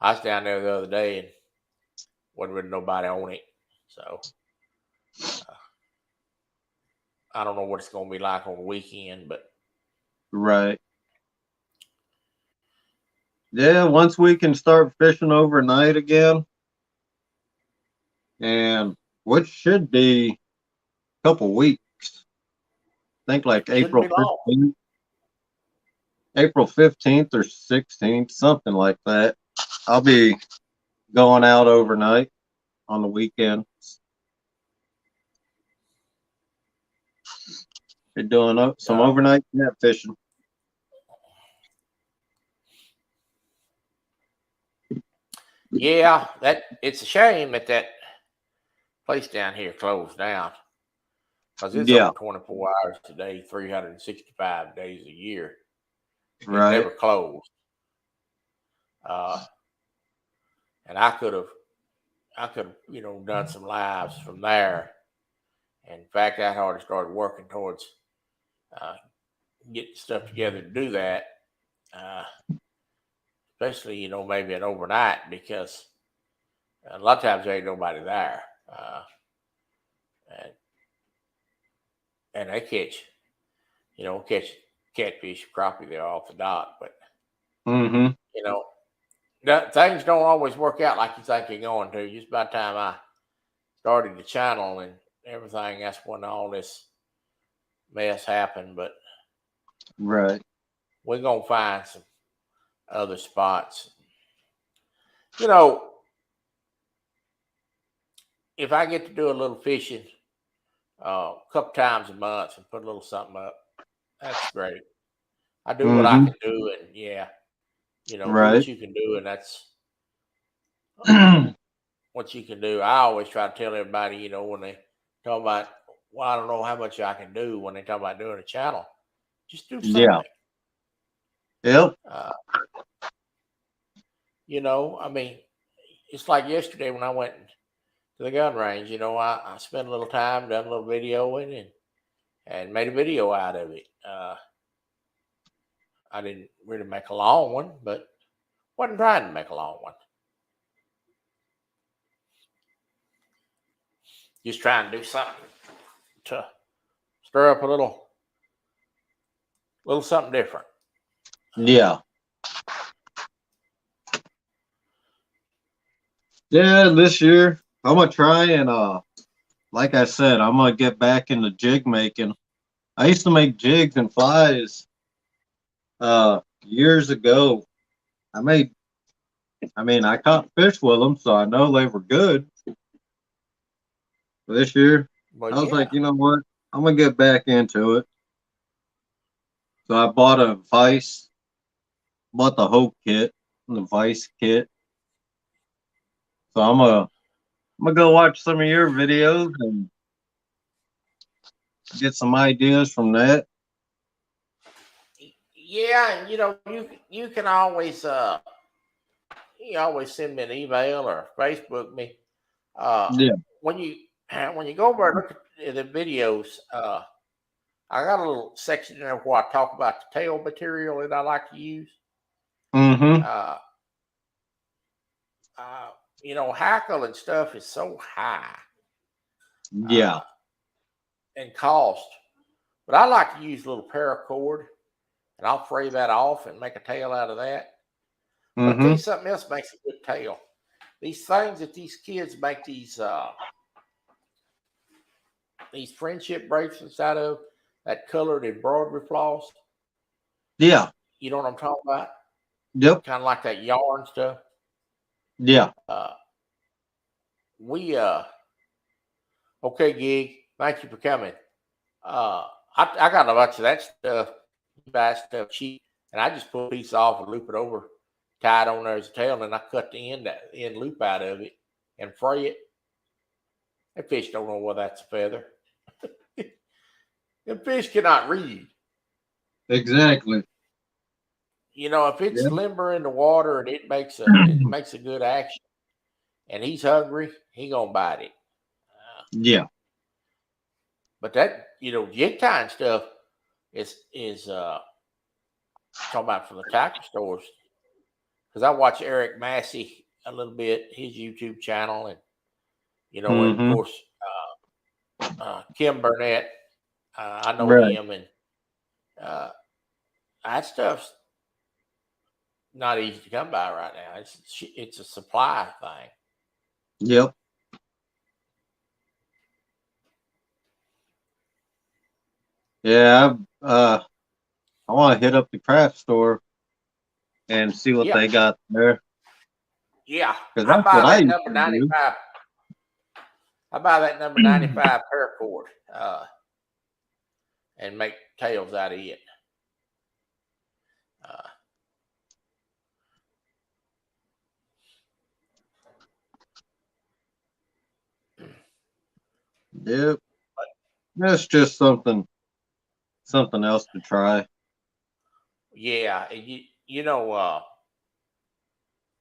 I was down there the other day and wasn't really nobody on it, so I don't know what it's gonna be like on the weekend, but Right. Yeah, once we can start fishing overnight again, and which should be a couple weeks. I think like shouldn't be long. April 15th or 16th, something like that. I'll be going out overnight on the weekend. Be doing some overnight cat fishing. Yeah, it's a shame that place down here closed down because it's open 24 hours a day, 365 days a year. It never closed. And I could have, done some lives from there. And in fact, I already started working towards getting stuff together to do that. Especially, maybe an overnight, because a lot of times there ain't nobody there. And they catch catfish, crappie there off the dock. But, things don't always work out like you think they're going to. Just by the time I started the channel and everything, that's when all this mess happened. But we're going to find some other spots. If I get to do a little fishing a couple times a month and put a little something up, that's great. I do what I can do, and do what you can do, and that's what you can do. I always try to tell everybody, when they talk about, well, I don't know how much I can do when they talk about doing a channel, just do something. Yep. I mean, it's like yesterday when I went to the gun range. I spent a little time, done a little videoing, and made a video out of it. I didn't really make a long one, but wasn't trying to make a long one. Just trying to do something to stir up a little something different. Yeah. Yeah, this year I'm gonna try and like I said, I'm gonna get back into jig making. I used to make jigs and flies years ago. I caught fish with them, so I know they were good. But this year, I was like, you know what? I'm gonna get back into it. So I bought the Hope kit, the Vice kit. So I'm gonna go watch some of your videos and get some ideas from that. Yeah, you can always send me an email or Facebook me. When you go over and look at the videos, I got a little section there where I talk about the tail material that I like to use. Mm-hmm. Uh, hackle and stuff is so high Yeah. in cost, but I like to use a little paracord, and I'll fray that off and make a tail out of that. But I'll tell Mm-hmm. you something else makes a good tail. These things that these kids make these friendship bracelets out of, that colored embroidery floss. Yeah. You know what I'm talking about? Yep. Kind of like that yarn stuff. Yeah. We okay, Gig. Thank you for coming. I got a bunch of that stuff. You buy stuff cheap, and I just pull a piece off and loop it over, tie it on there as a tail, and I cut the end loop out of it and fray it. That fish don't know whether that's a feather. The fish cannot read. Exactly. If it's Yeah. limber in the water and it makes a good action, and he's hungry, he gonna bite it. Yeah. But that jig tying stuff is talking about from the tackle stores, because I watch Eric Massey a little bit, his YouTube channel, and and of Mm-hmm. course Kim Burnett. I know Right. him, and that stuff's not easy to come by right now. It's a supply thing. Yep. Yeah. I want to hit up the craft store and see what Yeah, they got there, yeah. because that's what I used to do. I buy that number 95 paracord and make tails out of it. Uh, Yep. That's just something else to try. yeah,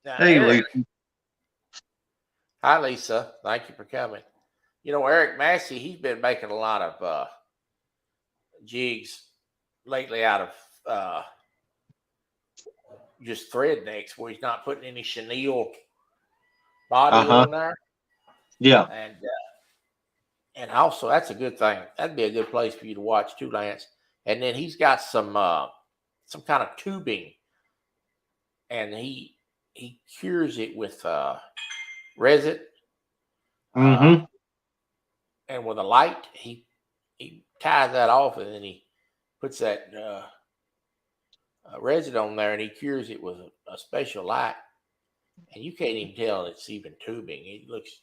now Hey, Eric. Lisa. Hi, Lisa. Thank you for coming. Eric Massey, he's been making a lot of jigs lately out of just thread necks, where he's not putting any chenille body Uh-huh. on there, Yeah. and also that's a good thing. That'd be a good place for you to watch too, Lance. And then he's got some kind of tubing, and he cures it with resin, Mm-hmm. and with a light. He ties that off, and then he puts that resin on there, and he cures it with a special light, and you can't even tell it's even tubing. It looks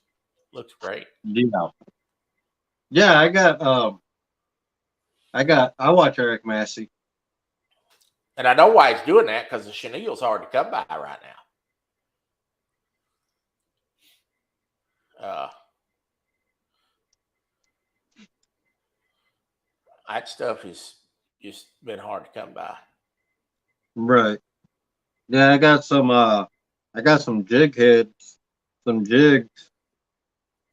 great. Yeah. Yeah, I watch Eric Massey. And I know why he's doing that, because the chenille's hard to come by right now. That stuff is just been hard to come by. Right. Yeah, I got some jig heads, some jigs.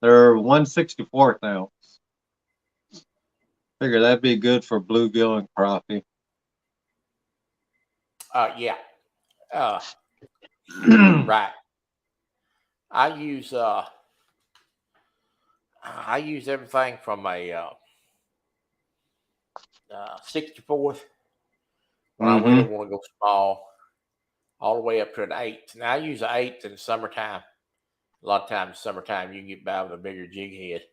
They're 1/64 ounce. Figure that'd be good for bluegill and crappie. Yeah. Right. I use everything from a 64th when I really Mm-hmm. want to go small, all the way up to an 8th. Now I use an 8th in the summertime. A lot of times, summertime, you can get by with a bigger jig head,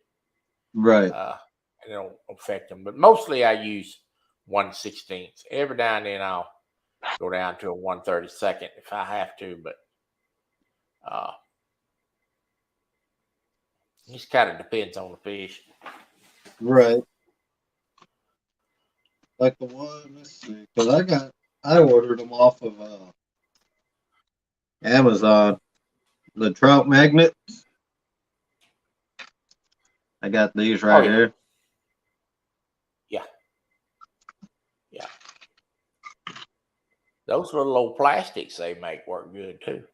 Right. and it don't affect them. But mostly, I use 1/16. Every now and then, I'll go down to a 1/32 if I have to. But it just kind of depends on the fish. Right. Like the one, let's see, because I ordered them off of Amazon. The trout magnets. I got these Oh right yeah, here. yeah, yeah. Those little old plastics they make work good too.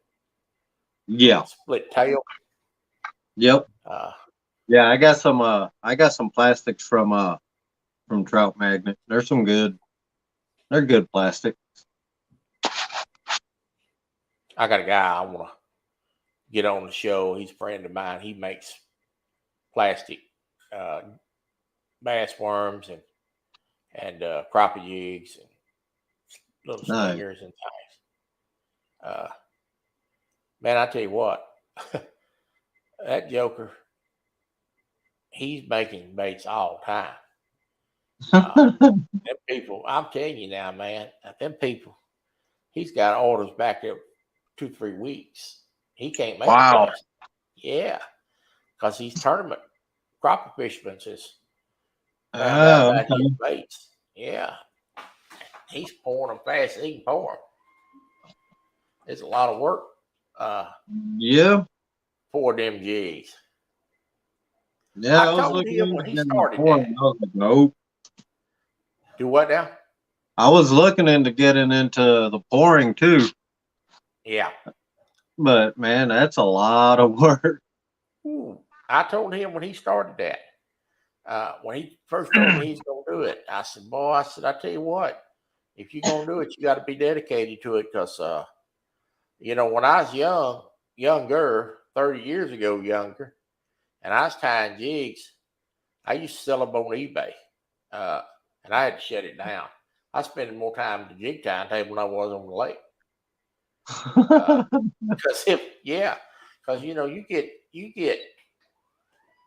Yeah. Split tail. Yep. Yeah, I got some plastics from from Trout Magnet. They're some good. They're good plastic. I got a guy I want to get on the show. He's a friend of mine. He makes plastic uh, bass worms and crappie jigs and little Nice. stingers and things. Man, I tell you what, that joker, he's making baits all the time. Them people, I'm telling you now, man, them people, he's got orders back there 2-3 weeks. He can't make a Wow. cast. Yeah, because he's tournament crappie fishermen just found out about his Okay. baits. Yeah, he's pouring them fast as he can pour them. It's a lot of work Yeah. for them jigs. Yeah. I I was told looking him when into he getting the started pouring. that. I was like, nope. Do what now? I was looking into getting into the pouring too, Yeah. but man, that's a lot of work. Ooh. I told him when he started that. When he first told me he's going to do it, I said, "Boy, I tell you what, if you're going to do it, you got to be dedicated to it because, when I was younger, 30 years ago, younger, and I was tying jigs, I used to sell them on eBay, and I had to shut it down. I was spending more time at the jig tying table than I was on the lake. Because you get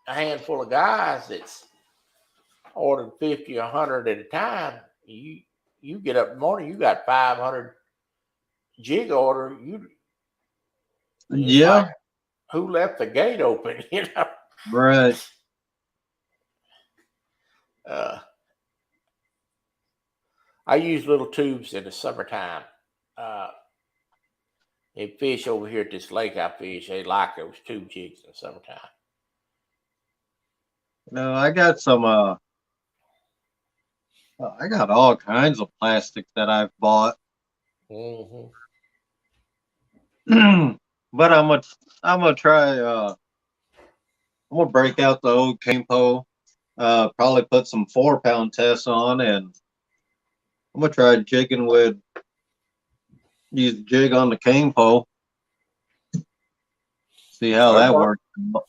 a handful of guys that's ordered 50 or 100 at a time. You get up in the morning, you got 500 jig order. It's like Yeah. who left the gate open? Right. Uh, I use little tubes in the summertime. Uh, and fish over here at this lake I fish, they like those tube jigs in the summertime. No, I got some. I got all kinds of plastic that I've bought. Mm-hmm. But I'm gonna try. I'm gonna break out the old cane pole. Probably put some 4-pound tests on, and I'm gonna try jigging with use the jig on the cane pole. See how It'll that work. works.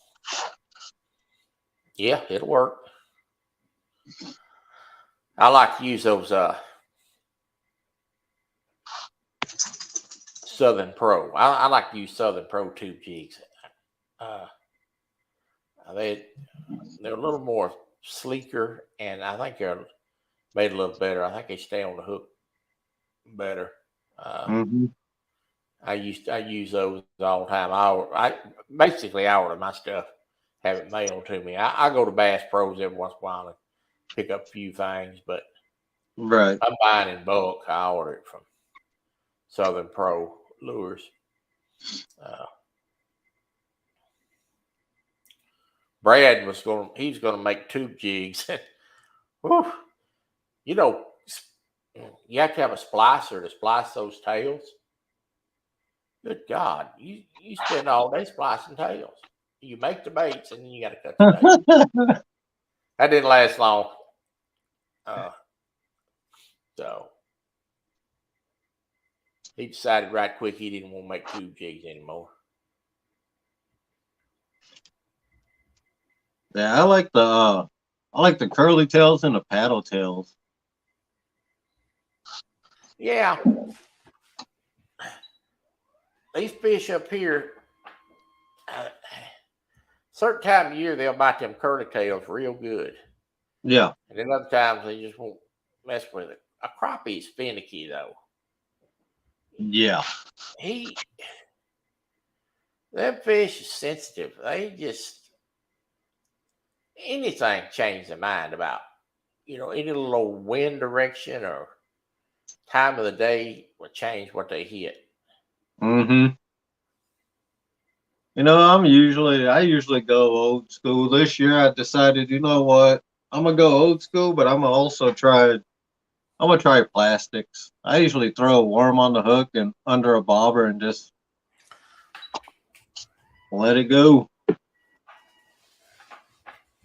Yeah, it'll work. I like to use those Southern Pro. I like to use Southern Pro tube jigs. Uh, they're a little more sleeker, and I think they're made a little better. I think they stay on the hook better. Mm-hmm. I use those all the time. I basically I order my stuff, have it mailed to me. I go to Bass Pros every once in a while and pick up a few things, but Right. if I'm buying in bulk, I order it from Southern Pro Lures. Brad he's gonna make tube jigs. Whew. You know, you have to have a splicer to splice those tails. Good God, you spend all day splicing tails. You make the baits and then you got to cut the tails. That didn't last long. So he decided right quick he didn't want to make tube jigs anymore. Yeah, I like the curly tails and the paddle tails. Yeah, these fish up here, certain time of year they'll bite them curly tails real good, Yeah. and then other times they just won't mess with it. A crappie's finicky though. Yeah. Them fish is sensitive. They just anything change their mind about any little wind direction or time of the day will change what they hit. Mm-hmm. I usually go old school. This year I decided, you know what? I'm gonna go old school, but I'm gonna try plastics. I usually throw a worm on the hook and under a bobber and just let it go.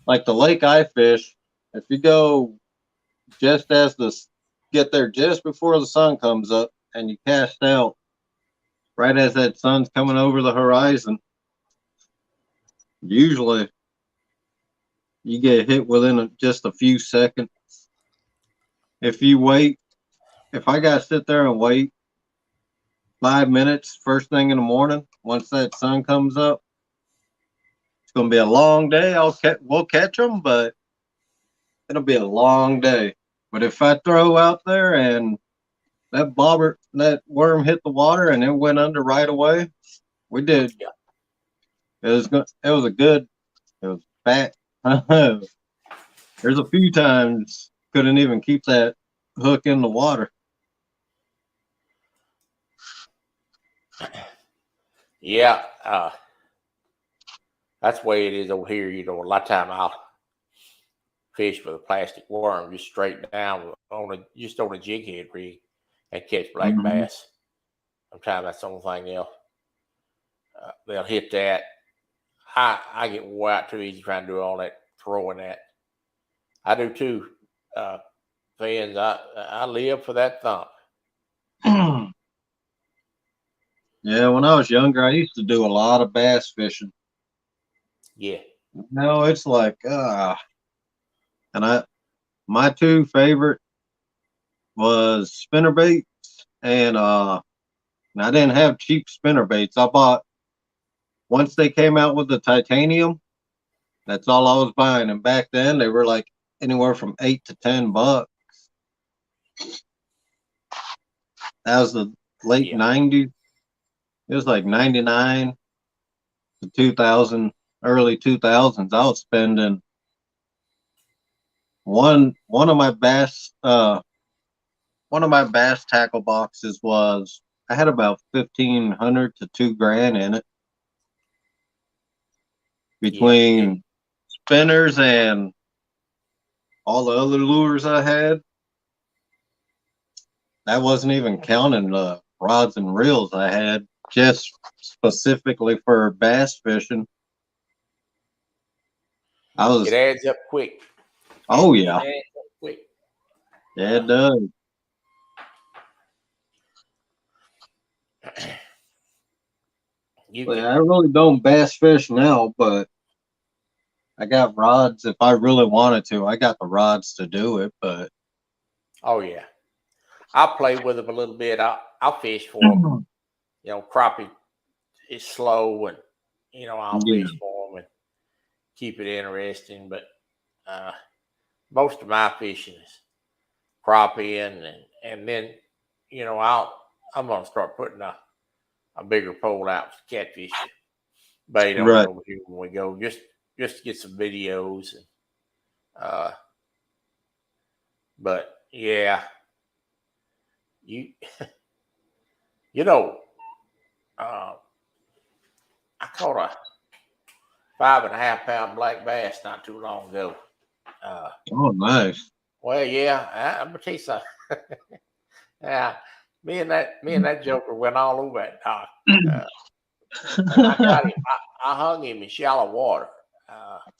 Like the lake I fish, if you go just as the get there just before the sun comes up, and you cast out right as that sun's coming over the horizon. Usually, you get hit within just a few seconds. If you wait, if I gotta sit there and wait 5 minutes first thing in the morning, once that sun comes up, it's gonna be a long day. We'll catch them, but it'll be a long day. But if I throw out there and that worm hit the water and it went under right away, we did. Yeah. It was good. It was fat. There's a few times couldn't even keep that hook in the water. Yeah, that's the way it is over here. A lot of time I'll fish with a plastic worm just straight down on a jig head rig and catch black bass. Sometimes that's the only thing they'll hit that. I get wore out too easy trying to do all that throwing that. I do too. Fans, I live for that thump. Yeah, when I was younger, I used to do a lot of bass fishing. Yeah. No, it's like and my two favorite was spinner baits and I didn't have cheap spinner baits. I bought once they came out with the titanium, that's all I was buying. And back then they were like anywhere from $8 to $10. That was the late 90s. It was like 99 to 2000, early 2000s. I was spending one of my bass tackle boxes was I had about 1,500 to $2,000 in it between spinners and all the other lures I had. That wasn't even counting the rods and reels I had just specifically for bass fishing. It adds up quick. Oh yeah. It adds up quick. Yeah, it does. I really don't bass fish now, but I got rods. If I really wanted to, I got the rods to do it. But oh yeah, I'll play with them a little bit. I'll fish for them. Crappie is slow, and I'll fish for them and keep it interesting. But most of my fishing is crappie, and then I'm gonna start putting a bigger pole out for catfish bait on over here when we go, just to get some videos. And but yeah, I caught a 5.5 pound black bass not too long ago. Oh, nice. Well, yeah, I'm gonna tell you something. Yeah, me and that joker went all over that dock. I got him. I hung him in shallow water.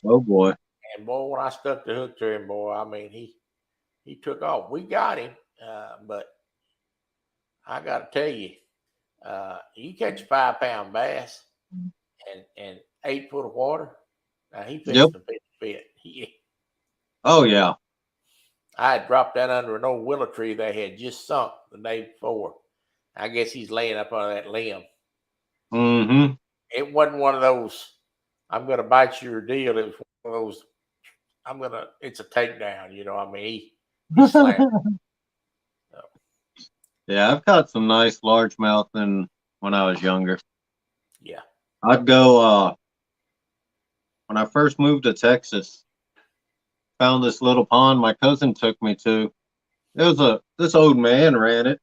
Oh boy! And boy, when I stuck the hook to him, boy, I mean he took off. We got him, but I got to tell you, you catch a 5 pound bass and 8 foot of water. Now he fished the fit. Oh yeah. I had dropped that under an old willow tree that had just sunk the day before. I guess he's laying up on that limb. Mm-hmm. It wasn't one of those, I'm going to bite your deal. It was one of those, it's a takedown. I mean, he slammed. So. Yeah, I've caught some nice largemouth when I was younger. Yeah. I'd go, when I first moved to Texas, found this little pond my cousin took me to. This old man ran it.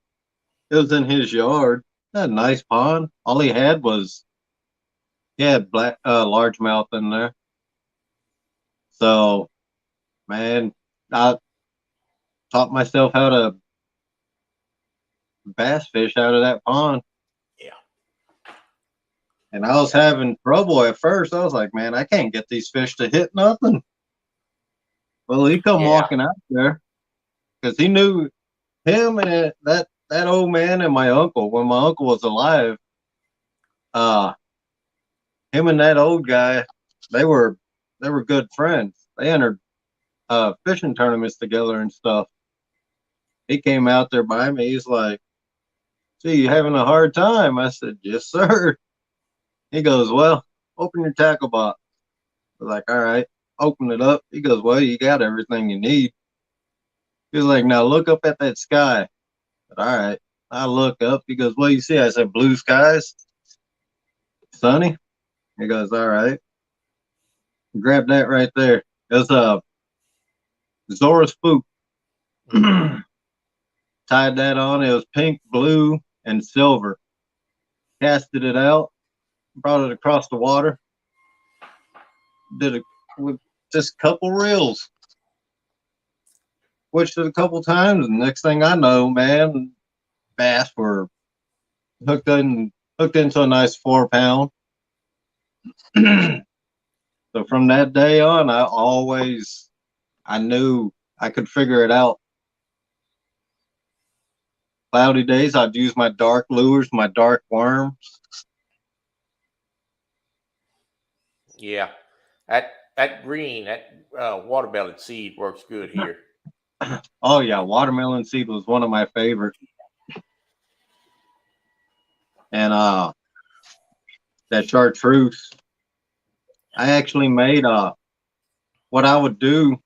It was in his yard. A nice pond. All he had black largemouth in there. So, man, I taught myself how to bass fish out of that pond. Yeah. And I was having trouble at first. I was like, man, I can't get these fish to hit nothing. Well, he come walking out there. because he knew him and that old man and my uncle. When my uncle was alive, him and that old guy, they were good friends. They entered fishing tournaments together and stuff. He came out there by me. He's like, "See, you having a hard time?" I said, "Yes, sir." He goes, "Well, open your tackle box." I was like, "All right." Open it up. He goes, "Well, you got everything you need." He was like, "Now look up at that sky." I said, "All right." I look up. He goes, "What do you see?" I said, "Blue skies, sunny." He goes, "All right." Grab that right there. It's a Zora spook. Tied that on. It was pink, blue, and silver. Casted it out. Brought it across the water. Did it with just a couple reels. Switched it a couple times, and next thing I know, man, bass were hooked into a nice 4 pound. So from that day on, I knew I could figure it out. Cloudy days, I'd use my dark lures, my dark worms. Yeah, that green, that watermelon seed works good here. Oh yeah, watermelon seed was one of my favorite. And that chartreuse, I actually made what I would do,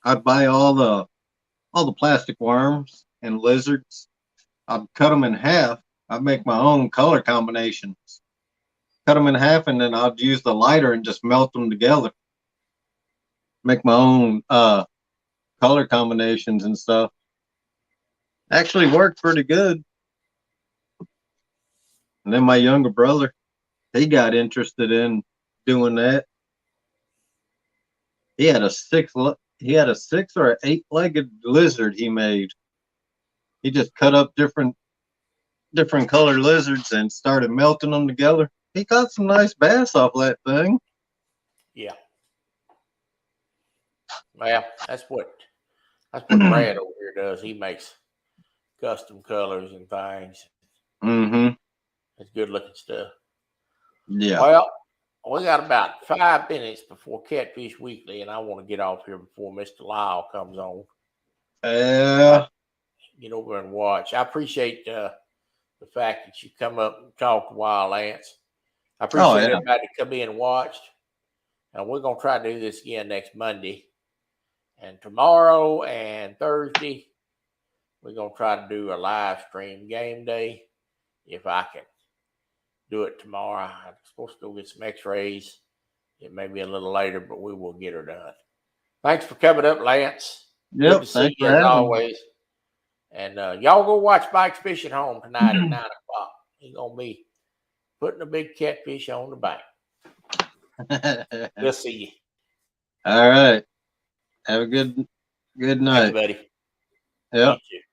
I'd buy all the plastic worms and lizards. I'd cut them in half. I'd make my own color combinations. Cut them in half, and then I'd use the lighter and just melt them together. Make my own color combinations and stuff. Actually worked pretty good. And then my younger brother, he got interested in doing that. He had a six or an 8-legged lizard he made. He just cut up different color lizards and started melting them together. He caught some nice bass off that thing. Yeah. Well, that's what Brad over here does. He makes custom colors and things. Mm-hmm. It's good looking stuff. Yeah. Well, we got about 5 minutes before Catfish Weekly, and I want to get off here before Mr. Lyle comes on. Get over and watch. I appreciate the fact that you come up and talk a while, Lance. I appreciate everybody that come in and watched. And we're going to try to do this again next Monday. And tomorrow and Thursday, we're going to try to do a live stream game day. If I can do it tomorrow. I'm supposed to go get some x-rays. It may be a little later, but we will get her done. Thanks for coming up, Lance. Yep, good to see you as always. And y'all go watch Mike's Fishing Home tonight at 9 o'clock. He's going to be putting a big catfish on the bank. We'll see you. All right. Have a good night. Thanks, buddy. Yep. You too.